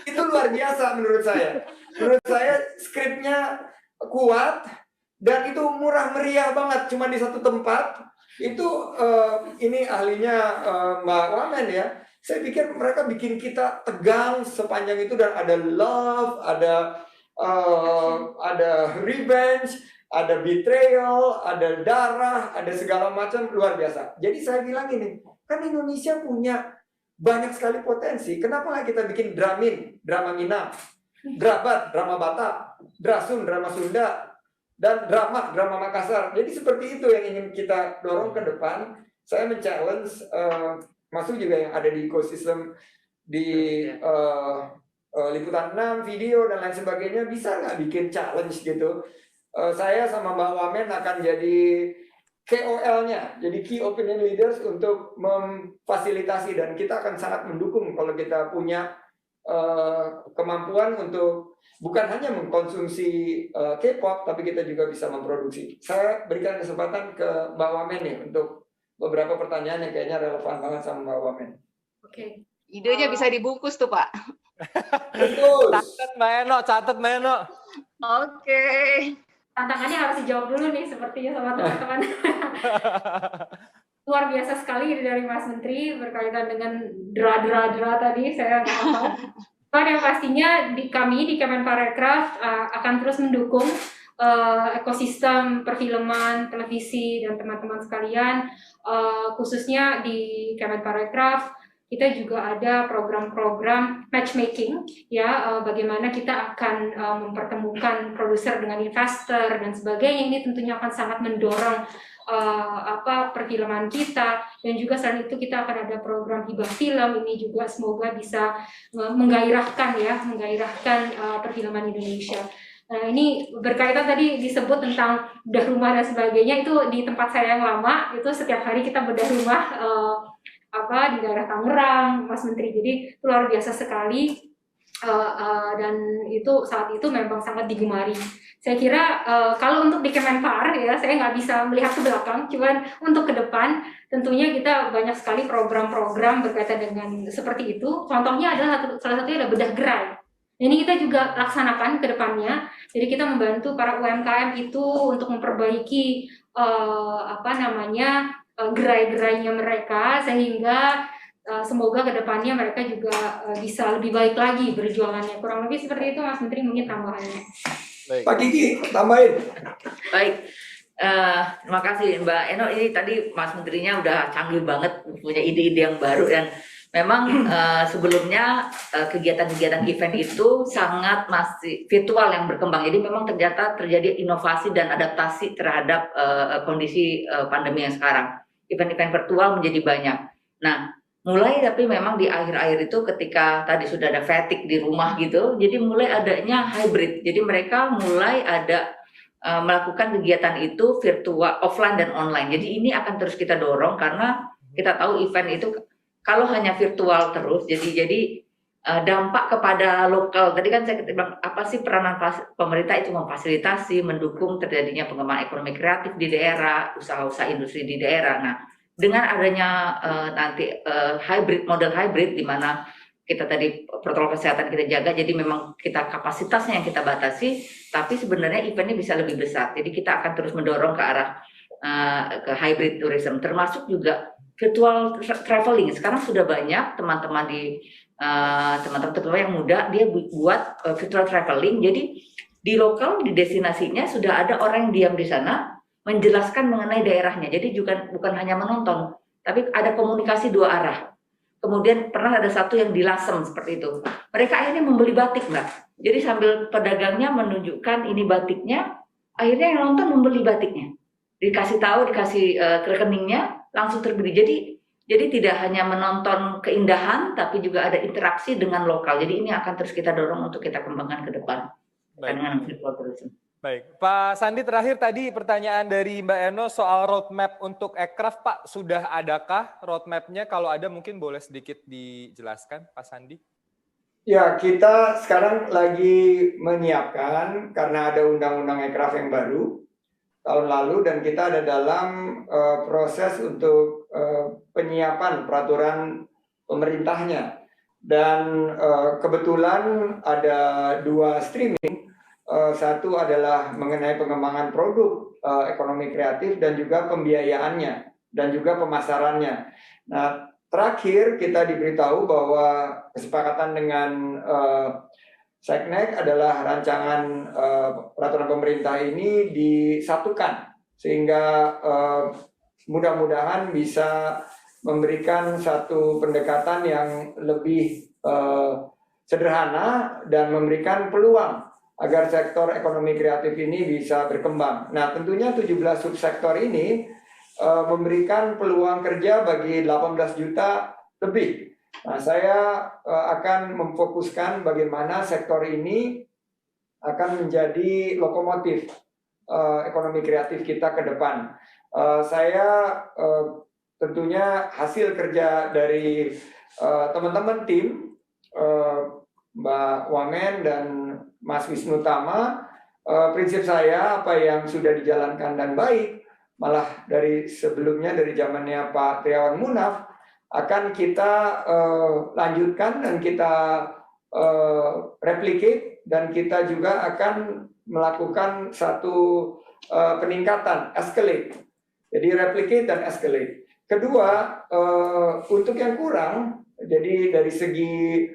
Itu luar biasa menurut saya. Menurut saya skripnya kuat dan itu murah meriah banget, cuma di satu tempat. Itu ini ahlinya Mbak Wamen ya. Saya pikir mereka bikin kita tegang sepanjang itu, dan ada love, ada revenge, ada betrayal, ada darah, ada segala macam, luar biasa. Jadi saya bilang ini, kan Indonesia punya banyak sekali potensi. Kenapa nggak kita bikin Dramin, drama Minang, Drabat, drama Batak, Drasun, drama Sunda, dan drama Makassar. Jadi seperti itu yang ingin kita dorong ke depan. Saya men-challenge masuk juga yang ada di ekosistem di Liputan 6, video dan lain sebagainya, bisa nggak bikin challenge gitu. Saya sama Mbak Wamen akan jadi KOL-nya, jadi Key Opinion Leaders, untuk memfasilitasi, dan kita akan sangat mendukung kalau kita punya kemampuan untuk bukan hanya mengkonsumsi K-pop, tapi kita juga bisa memproduksi. Saya berikan kesempatan ke Mbak Wamen nih untuk beberapa pertanyaan yang kayaknya relevan banget sama Mbak Wamen. Oke. Idenya bisa dibungkus tuh, Pak. Catat Mbak Eno. Oke. Tantangannya harus dijawab dulu nih sepertinya sama teman-teman. Luar biasa sekali dari Mas Menteri berkaitan dengan dra tadi, saya nggak tahu. Yang pastinya kami di Kemenparekraf akan terus mendukung ekosistem perfilman, televisi, dan teman-teman sekalian, khususnya di Kemenparekraf. Kita juga ada program-program matchmaking, ya, bagaimana kita akan mempertemukan produser dengan investor dan sebagainya. Ini tentunya akan sangat mendorong perfilman kita, dan juga selain itu kita akan ada program hibah film. Ini juga semoga bisa menggairahkan perfilman Indonesia. Nah, ini berkaitan tadi disebut tentang bedah rumah dan sebagainya. Itu di tempat saya yang lama, itu setiap hari kita bedah rumah di daerah Tangerang, Mas Menteri. Jadi itu luar biasa sekali, dan itu saat itu memang sangat digemari. Saya kira kalau untuk di Kemenpar, ya, saya nggak bisa melihat ke belakang, cuman untuk ke depan tentunya kita banyak sekali program-program berkaitan dengan seperti itu. Contohnya adalah salah satunya adalah bedah gerai. Ini kita juga laksanakan ke depannya. Jadi kita membantu para UMKM itu untuk memperbaiki gerai-gerainya mereka, sehingga semoga ke depannya mereka juga bisa lebih baik lagi berjualannya. Kurang lebih seperti itu, Mas Menteri, mungkin tambahannya. Baik. Pak Kiki, tambahin. Baik, terima kasih Mbak Eno. Ini tadi Mas Menterinya udah canggih banget, punya ide-ide yang baru, dan memang sebelumnya kegiatan-kegiatan event itu sangat masih virtual yang berkembang. Jadi memang ternyata terjadi inovasi dan adaptasi terhadap kondisi pandemi yang sekarang. Event-event virtual menjadi banyak. Nah, mulai tapi memang di akhir-akhir itu ketika tadi sudah ada fatigue di rumah gitu, jadi mulai adanya hybrid. Jadi mereka mulai ada melakukan kegiatan itu virtual, offline dan online. Jadi ini akan terus kita dorong, karena kita tahu event itu kalau hanya virtual terus, jadi dampak kepada lokal. Tadi kan saya bilang, apa sih peranan pemerintah itu memfasilitasi, mendukung terjadinya pengembangan ekonomi kreatif di daerah, usaha-usaha industri di daerah. Nah, dengan adanya nanti model hybrid, di mana kita tadi protokol kesehatan kita jaga, jadi memang kita kapasitasnya yang kita batasi, tapi sebenarnya eventnya bisa lebih besar. Jadi kita akan terus mendorong ke arah ke hybrid tourism, termasuk juga virtual traveling. Sekarang sudah banyak teman-teman yang muda, dia buat virtual traveling. Jadi di lokal, di destinasinya sudah ada orang yang diam di sana menjelaskan mengenai daerahnya. Jadi juga bukan hanya menonton, tapi ada komunikasi dua arah. Kemudian pernah ada satu yang di Lasem seperti itu. Mereka akhirnya membeli batik, Mbak. Jadi sambil pedagangnya menunjukkan ini batiknya, akhirnya yang nonton membeli batiknya. Dikasih tahu, dikasih rekeningnya, langsung terbeli. Jadi tidak hanya menonton keindahan, tapi juga ada interaksi dengan lokal. Jadi ini akan terus kita dorong untuk kita kembangkan ke depan. Dengan virtual tourism. Baik, Pak Sandi, terakhir tadi pertanyaan dari Mbak Eno soal roadmap untuk Ekraf, Pak. Sudah adakah roadmap-nya? Kalau ada mungkin boleh sedikit dijelaskan, Pak Sandi. Ya, kita sekarang lagi menyiapkan karena ada undang-undang Ekraf yang baru tahun lalu dan kita ada dalam proses untuk penyiapan peraturan pemerintahnya. Dan kebetulan ada 2 streaming, satu adalah mengenai pengembangan produk ekonomi kreatif dan juga pembiayaannya dan juga pemasarannya. Nah, terakhir kita diberitahu bahwa kesepakatan dengan Seknek adalah rancangan peraturan pemerintah ini disatukan sehingga mudah-mudahan bisa memberikan satu pendekatan yang lebih sederhana dan memberikan peluang agar sektor ekonomi kreatif ini bisa berkembang. Nah, tentunya 17 subsektor ini memberikan peluang kerja bagi 18 juta lebih. Nah, saya akan memfokuskan bagaimana sektor ini akan menjadi lokomotif ekonomi kreatif kita ke depan. Saya tentunya hasil kerja dari teman-teman tim, Mbak Wamen dan Mas Wisnu Tama, prinsip saya apa yang sudah dijalankan dan baik, malah dari sebelumnya dari zamannya Pak Triawan Munaf, akan kita lanjutkan dan kita replicate dan kita juga akan melakukan satu peningkatan, escalate. Jadi replicate dan escalate. Kedua, untuk yang kurang, jadi dari segi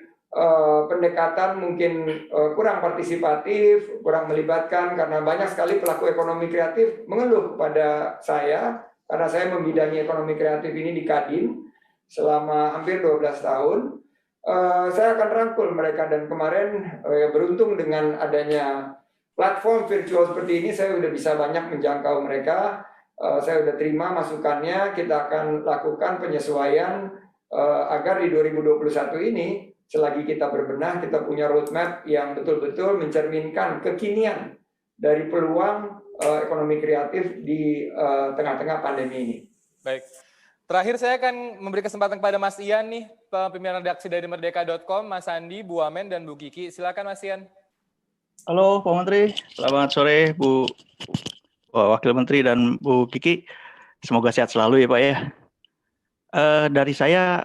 pendekatan mungkin kurang partisipatif, kurang melibatkan karena banyak sekali pelaku ekonomi kreatif mengeluh kepada saya karena saya membidangi ekonomi kreatif ini di Kadin selama hampir 12 tahun. Saya akan rangkul mereka dan kemarin beruntung dengan adanya platform virtual seperti ini saya sudah bisa banyak menjangkau mereka. Saya sudah terima masukannya, kita akan lakukan penyesuaian agar di 2021 ini selagi kita berbenah, kita punya roadmap yang betul-betul mencerminkan kekinian dari peluang ekonomi kreatif di tengah-tengah pandemi ini. Baik. Terakhir saya akan memberi kesempatan kepada Mas Ian nih, pimpinan redaksi dari Merdeka.com, Mas Andi, Bu Wamen, dan Bu Kiki. Silakan Mas Ian. Halo Pak Menteri, selamat sore Bu Wakil Menteri dan Bu Kiki. Semoga sehat selalu ya Pak ya. Dari saya,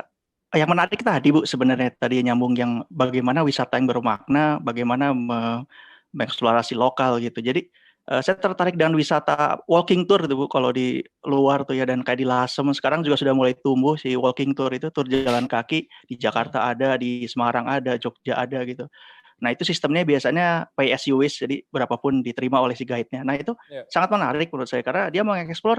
yang menarik tadi Bu sebenarnya tadi nyambung yang bagaimana wisata yang bermakna, bagaimana mengeksplorasi lokal gitu. Jadi saya tertarik dengan wisata walking tour gitu Bu, kalau di luar tuh ya, dan kayak di Lasem sekarang juga sudah mulai tumbuh si walking tour itu, tur jalan kaki di Jakarta ada, di Semarang ada, Jogja ada gitu. Nah itu sistemnya biasanya pay as you wish, jadi berapapun diterima oleh si guide-nya. Nah itu sangat menarik menurut saya karena dia mengeksplor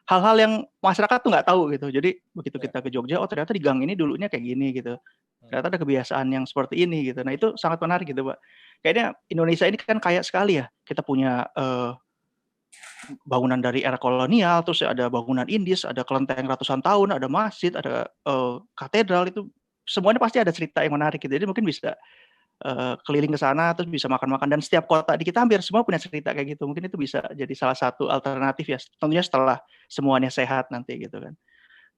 hal-hal yang masyarakat tuh nggak tahu gitu. Jadi begitu kita ke Jogja, oh ternyata di gang ini dulunya kayak gini gitu. Ternyata ada kebiasaan yang seperti ini gitu. Nah itu sangat menarik gitu Pak. Kayaknya Indonesia ini kan kaya sekali ya. Kita punya bangunan dari era kolonial, terus ada bangunan Indis, ada kelenteng ratusan tahun, ada masjid, ada katedral, itu semuanya pasti ada cerita yang menarik gitu. Jadi mungkin bisa keliling ke sana terus bisa makan-makan, dan setiap kota di kita hampir semua punya cerita kayak gitu. Mungkin itu bisa jadi salah satu alternatif ya, tentunya setelah semuanya sehat nanti gitu kan.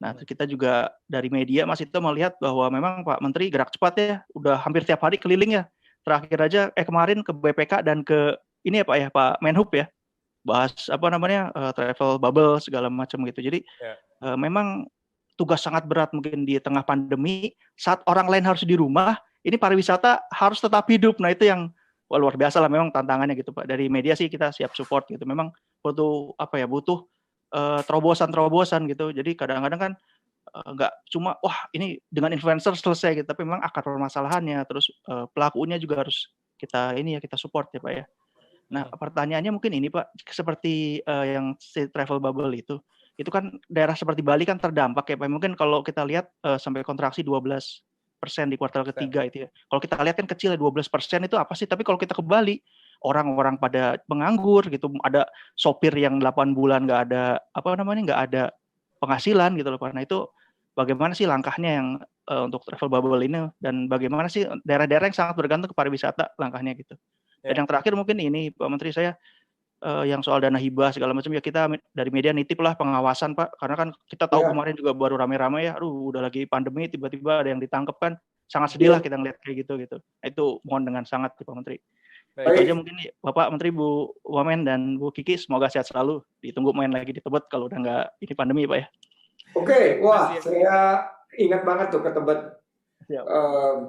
Nah, kita juga dari media Mas itu melihat bahwa memang Pak Menteri gerak cepat ya, udah hampir tiap hari keliling ya. Terakhir aja kemarin ke BPK dan ke ini ya Pak ya, Pak Menhub ya, bahas apa namanya travel bubble segala macam gitu. Jadi memang tugas sangat berat mungkin di tengah pandemi saat orang lain harus di rumah, ini pariwisata harus tetap hidup. Nah itu yang luar biasa lah memang tantangannya gitu Pak. Dari media sih kita siap support gitu. Memang butuh apa ya, butuh terobosan gitu. Jadi kadang-kadang kan nggak cuma wah ini dengan influencer selesai gitu, tapi memang akar permasalahannya terus pelakunya juga harus kita ini ya, kita support ya Pak ya. Nah pertanyaannya mungkin ini Pak, seperti yang travel bubble itu kan daerah seperti Bali kan terdampak ya Pak. Mungkin kalau kita lihat sampai kontraksi 12% di kuartal ketiga itu ya. Kalau kita lihat kan kecil ya 12% itu apa sih? Tapi kalau kita ke Bali, orang-orang pada menganggur gitu, ada sopir yang 8 bulan nggak ada nggak ada penghasilan gitu loh Pak. Nah itu bagaimana sih langkahnya yang untuk travel bubble ini, dan bagaimana sih daerah-daerah yang sangat bergantung ke pariwisata langkahnya gitu. Dan yang terakhir mungkin ini Pak Menteri, saya yang soal dana hibah segala macam ya, kita dari media nitip lah pengawasan Pak, karena kan kita tahu kemarin juga baru rame-rame ya, udah lagi pandemi tiba-tiba ada yang ditangkap kan, sangat sedih lah kita ngeliat kayak gitu. Itu mohon dengan sangat Pak Menteri. Baik. Itu aja mungkin nih, Bapak Menteri, Bu Wamen dan Bu Kiki, semoga sehat selalu. Ditunggu main lagi di Tebet kalau udah nggak ini pandemi Pak ya. Oke, wah saya ingat banget tuh ke Tebet,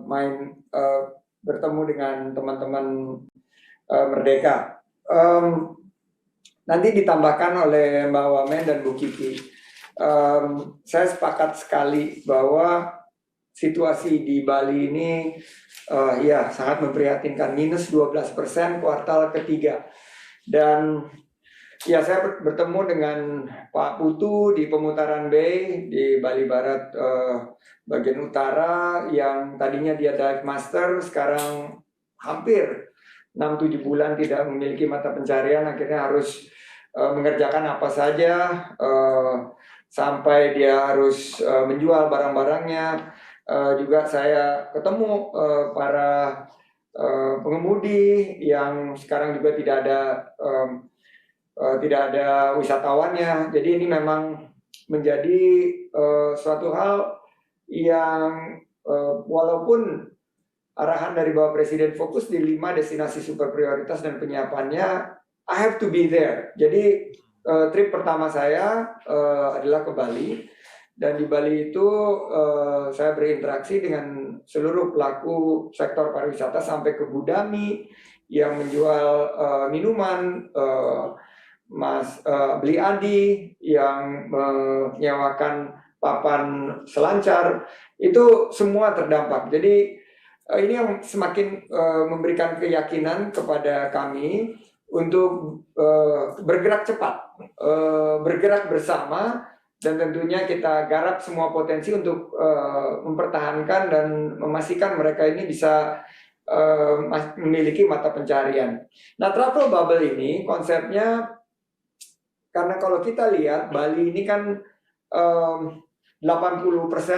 main bertemu dengan teman-teman Merdeka. Nanti ditambahkan oleh Mbak Wamen dan Bu Kiki. Saya sepakat sekali bahwa situasi di Bali ini ya sangat memprihatinkan, minus 12% kuartal ketiga. Dan ya saya bertemu dengan Pak Putu di Pemutaran Bay di Bali Barat bagian utara, yang tadinya dia dive master, sekarang hampir 6-7 bulan tidak memiliki mata pencarian, akhirnya harus mengerjakan apa saja sampai dia harus menjual barang-barangnya. Juga saya ketemu para pengemudi yang sekarang juga tidak ada wisatawannya. Jadi ini memang menjadi suatu hal yang walaupun arahan dari Bapak Presiden fokus di 5 destinasi super prioritas dan penyiapannya, I have to be there. Jadi trip pertama saya adalah ke Bali. Dan di Bali itu saya berinteraksi dengan seluruh pelaku sektor pariwisata sampai ke Budami yang menjual minuman, Beli Adi yang menyewakan papan selancar, itu semua terdampak. Jadi ini yang semakin memberikan keyakinan kepada kami untuk bergerak cepat, bergerak bersama, dan tentunya kita garap semua potensi untuk mempertahankan dan memastikan mereka ini bisa memiliki mata pencarian. Nah, travel bubble ini konsepnya, karena kalau kita lihat Bali ini kan 80%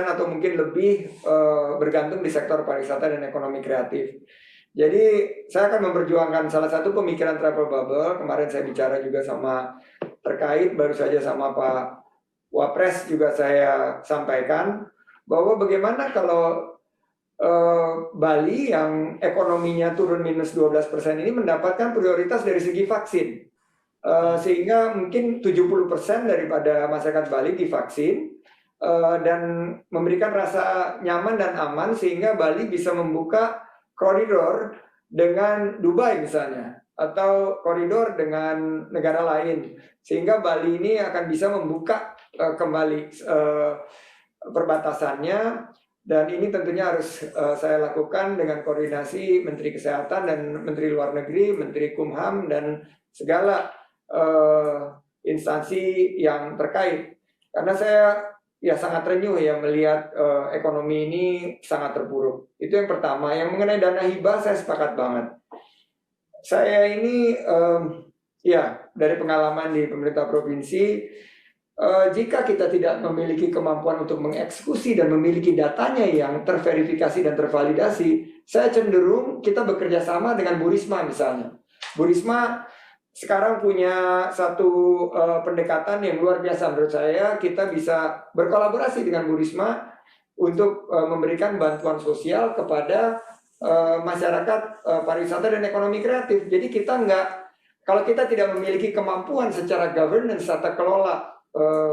atau mungkin lebih bergantung di sektor pariwisata dan ekonomi kreatif. Jadi saya akan memperjuangkan salah satu pemikiran travel bubble. Kemarin saya bicara juga sama terkait, baru saja sama Pak Wapres juga saya sampaikan bahwa bagaimana kalau Bali yang ekonominya turun minus 12% ini mendapatkan prioritas dari segi vaksin, sehingga mungkin 70% daripada masyarakat Bali divaksin dan memberikan rasa nyaman dan aman, sehingga Bali bisa membuka koridor dengan Dubai misalnya, atau koridor dengan negara lain, sehingga Bali ini akan bisa membuka kembali perbatasannya. Dan ini tentunya harus saya lakukan dengan koordinasi Menteri Kesehatan dan Menteri Luar Negeri, Menteri Kumham, dan segala instansi yang terkait. Karena saya ya sangat renyuh ya melihat ekonomi ini sangat terpuruk. Itu yang pertama. Yang mengenai dana hibah saya sepakat banget. Saya ini ya dari pengalaman di pemerintah provinsi, jika kita tidak memiliki kemampuan untuk mengeksekusi dan memiliki datanya yang terverifikasi dan tervalidasi, saya cenderung kita bekerja sama dengan Bu Risma misalnya. Bu Risma sekarang punya satu pendekatan yang luar biasa menurut saya. Kita bisa berkolaborasi dengan Bu Risma untuk memberikan bantuan sosial kepada masyarakat pariwisata dan ekonomi kreatif. Jadi kita kalau kita tidak memiliki kemampuan secara governance, tata kelola,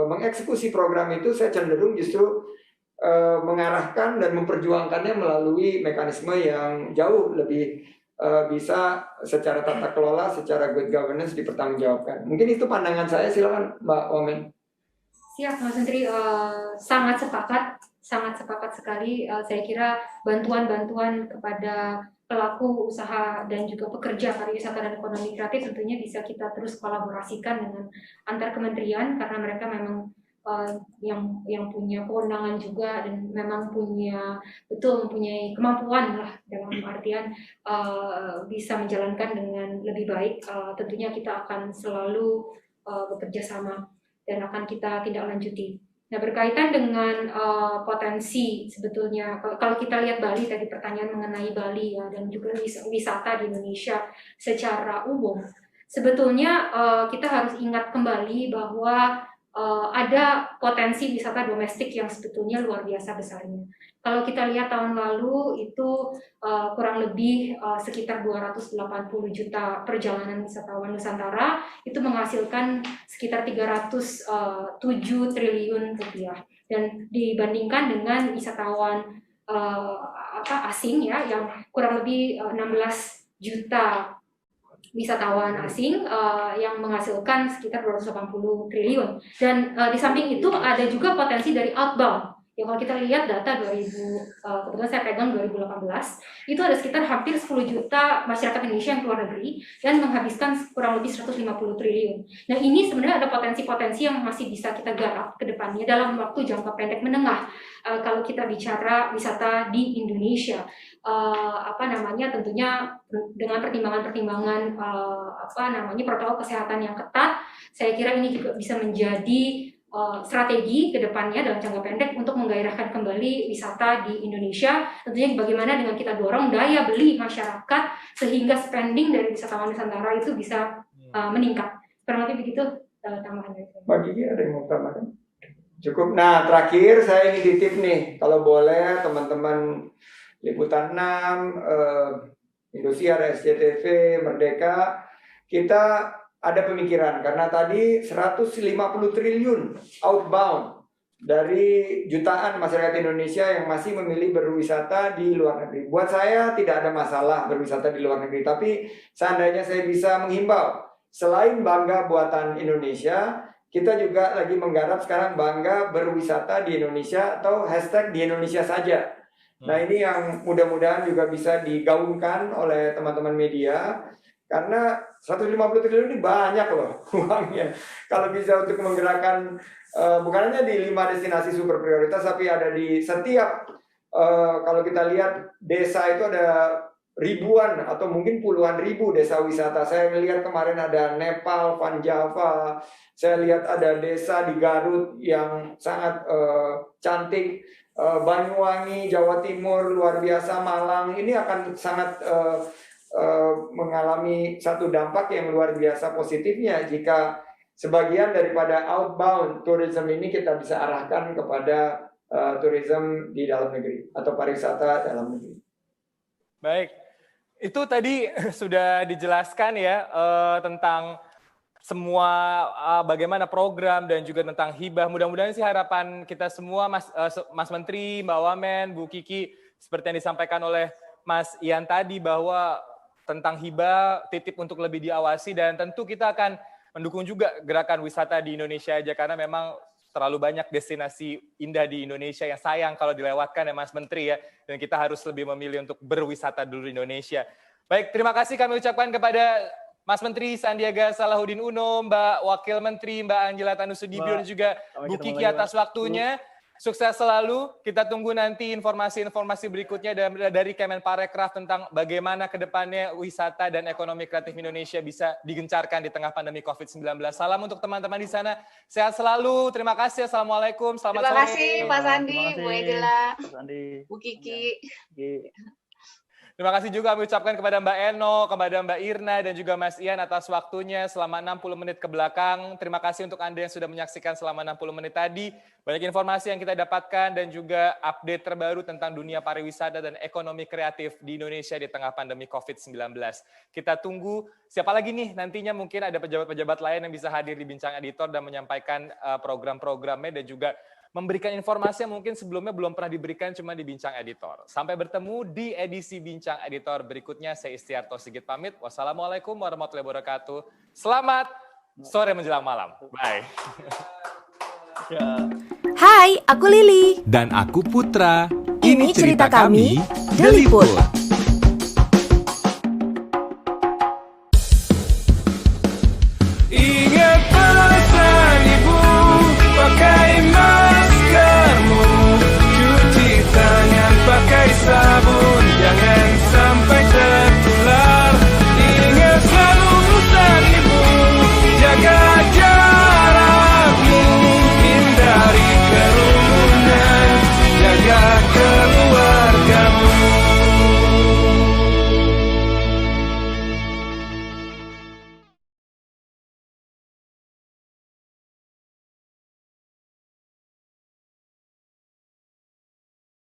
mengeksekusi program itu, saya cenderung justru mengarahkan dan memperjuangkannya melalui mekanisme yang jauh lebih bisa secara tata kelola, secara good governance dipertanggungjawabkan. Mungkin itu pandangan saya. Silakan Mbak Wamen. Siap Mas Menteri, sangat sepakat sekali. Saya kira bantuan-bantuan kepada pelaku usaha dan juga pekerja pariwisata dan ekonomi kreatif tentunya bisa kita terus kolaborasikan dengan antar kementerian, karena mereka memang yang punya kewenangan juga dan memang mempunyai kemampuan lah, dalam artian bisa menjalankan dengan lebih baik. Tentunya kita akan selalu bekerja sama dan akan kita tindak lanjuti. Nah, berkaitan dengan potensi sebetulnya, kalau kita lihat Bali tadi, pertanyaan mengenai Bali ya, dan juga wisata di Indonesia secara umum, sebetulnya kita harus ingat kembali bahwa ada potensi wisata domestik yang sebetulnya luar biasa besarnya. Kalau kita lihat tahun lalu itu kurang lebih sekitar 280 juta perjalanan wisatawan Nusantara, itu menghasilkan sekitar 307 triliun rupiah. Dan dibandingkan dengan wisatawan asing ya, yang kurang lebih 16 juta wisatawan asing yang menghasilkan sekitar 280 triliun. Dan di samping itu ada juga potensi dari outbound. Ya, kalau kita lihat data kebetulan saya pegang 2018, itu ada sekitar hampir 10 juta masyarakat Indonesia yang keluar negeri dan menghabiskan kurang lebih 150 triliun. Nah, ini sebenarnya ada potensi-potensi yang masih bisa kita garap ke depannya dalam waktu jangka pendek menengah. Kalau kita bicara wisata di Indonesia, tentunya dengan pertimbangan-pertimbangan protokol kesehatan yang ketat, saya kira ini juga bisa menjadi strategi ke depannya dalam jangka pendek untuk menggairahkan kembali wisata di Indonesia. Tentunya bagaimana dengan kita dorong daya beli masyarakat sehingga spending dari wisatawan Nusantara itu bisa meningkat. Kurang lebih begitu tambahannya. Mbak Gigi ada yang mau tambahkan? Cukup. Nah, terakhir saya ini titip nih, kalau boleh teman-teman Liputan 6, Indosiar, SCTV, Merdeka, kita ada pemikiran karena tadi 150 triliun outbound dari jutaan masyarakat Indonesia yang masih memilih berwisata di luar negeri. Buat saya tidak ada masalah berwisata di luar negeri, tapi seandainya saya bisa menghimbau, selain bangga buatan Indonesia, kita juga lagi menggarap sekarang bangga berwisata di Indonesia atau hashtag di Indonesia saja. Nah, ini yang mudah-mudahan juga bisa digaungkan oleh teman-teman media. Karena 150 triliun ini banyak loh uangnya. Kalau bisa untuk menggerakkan bukan hanya di 5 destinasi super prioritas, tapi ada di setiap kalau kita lihat desa itu ada ribuan atau mungkin puluhan ribu desa wisata. Saya melihat kemarin ada Nepal, Van Java. Saya lihat ada desa di Garut yang sangat cantik. Banyuwangi, Jawa Timur, luar biasa, Malang. Ini akan sangat mengalami satu dampak yang luar biasa positifnya jika sebagian daripada outbound tourism ini kita bisa arahkan kepada tourism di dalam negeri atau pariwisata dalam negeri. Baik, itu tadi sudah dijelaskan ya tentang semua bagaimana program dan juga tentang hibah. Mudah-mudahan sih harapan kita semua, Mas Menteri, Mbak Wamen, Bu Kiki, seperti yang disampaikan oleh Mas Ian tadi bahwa tentang hibah, titip untuk lebih diawasi, dan tentu kita akan mendukung juga gerakan wisata di Indonesia aja, karena memang terlalu banyak destinasi indah di Indonesia yang sayang kalau dilewatkan ya Mas Menteri ya, dan kita harus lebih memilih untuk berwisata dulu di Indonesia. Baik, terima kasih kami ucapkan kepada Mas Menteri Sandiaga Salahuddin Uno, Mbak Wakil Menteri, Mbak Angela Tanusudibio, dan juga Bu Kiki atas waktunya. Sukses selalu, kita tunggu nanti informasi-informasi berikutnya dari Kemenparekraf tentang bagaimana ke depannya wisata dan ekonomi kreatif Indonesia bisa digencarkan di tengah pandemi COVID-19. Salam untuk teman-teman di sana, sehat selalu, terima kasih, Assalamualaikum, selamat sore. Terima kasih Pak Sandi, Bu Angela, Bu Kiki. Terima kasih juga kami ucapkan kepada Mbak Eno, kepada Mbak Irna, dan juga Mas Ian atas waktunya selama 60 menit ke belakang. Terima kasih untuk Anda yang sudah menyaksikan selama 60 menit tadi. Banyak informasi yang kita dapatkan dan juga update terbaru tentang dunia pariwisata dan ekonomi kreatif di Indonesia di tengah pandemi COVID-19. Kita tunggu siapa lagi nih nantinya, mungkin ada pejabat-pejabat lain yang bisa hadir di Bincang Editor dan menyampaikan program-programnya dan juga memberikan informasi yang mungkin sebelumnya belum pernah diberikan cuma di Bincang Editor. Sampai bertemu di edisi Bincang Editor berikutnya. Saya Istiarto Sigit pamit. Wassalamualaikum warahmatullahi wabarakatuh. Selamat sore menjelang malam. Bye. Hai, aku Lili. Dan aku Putra. Ini cerita kami, The Liput.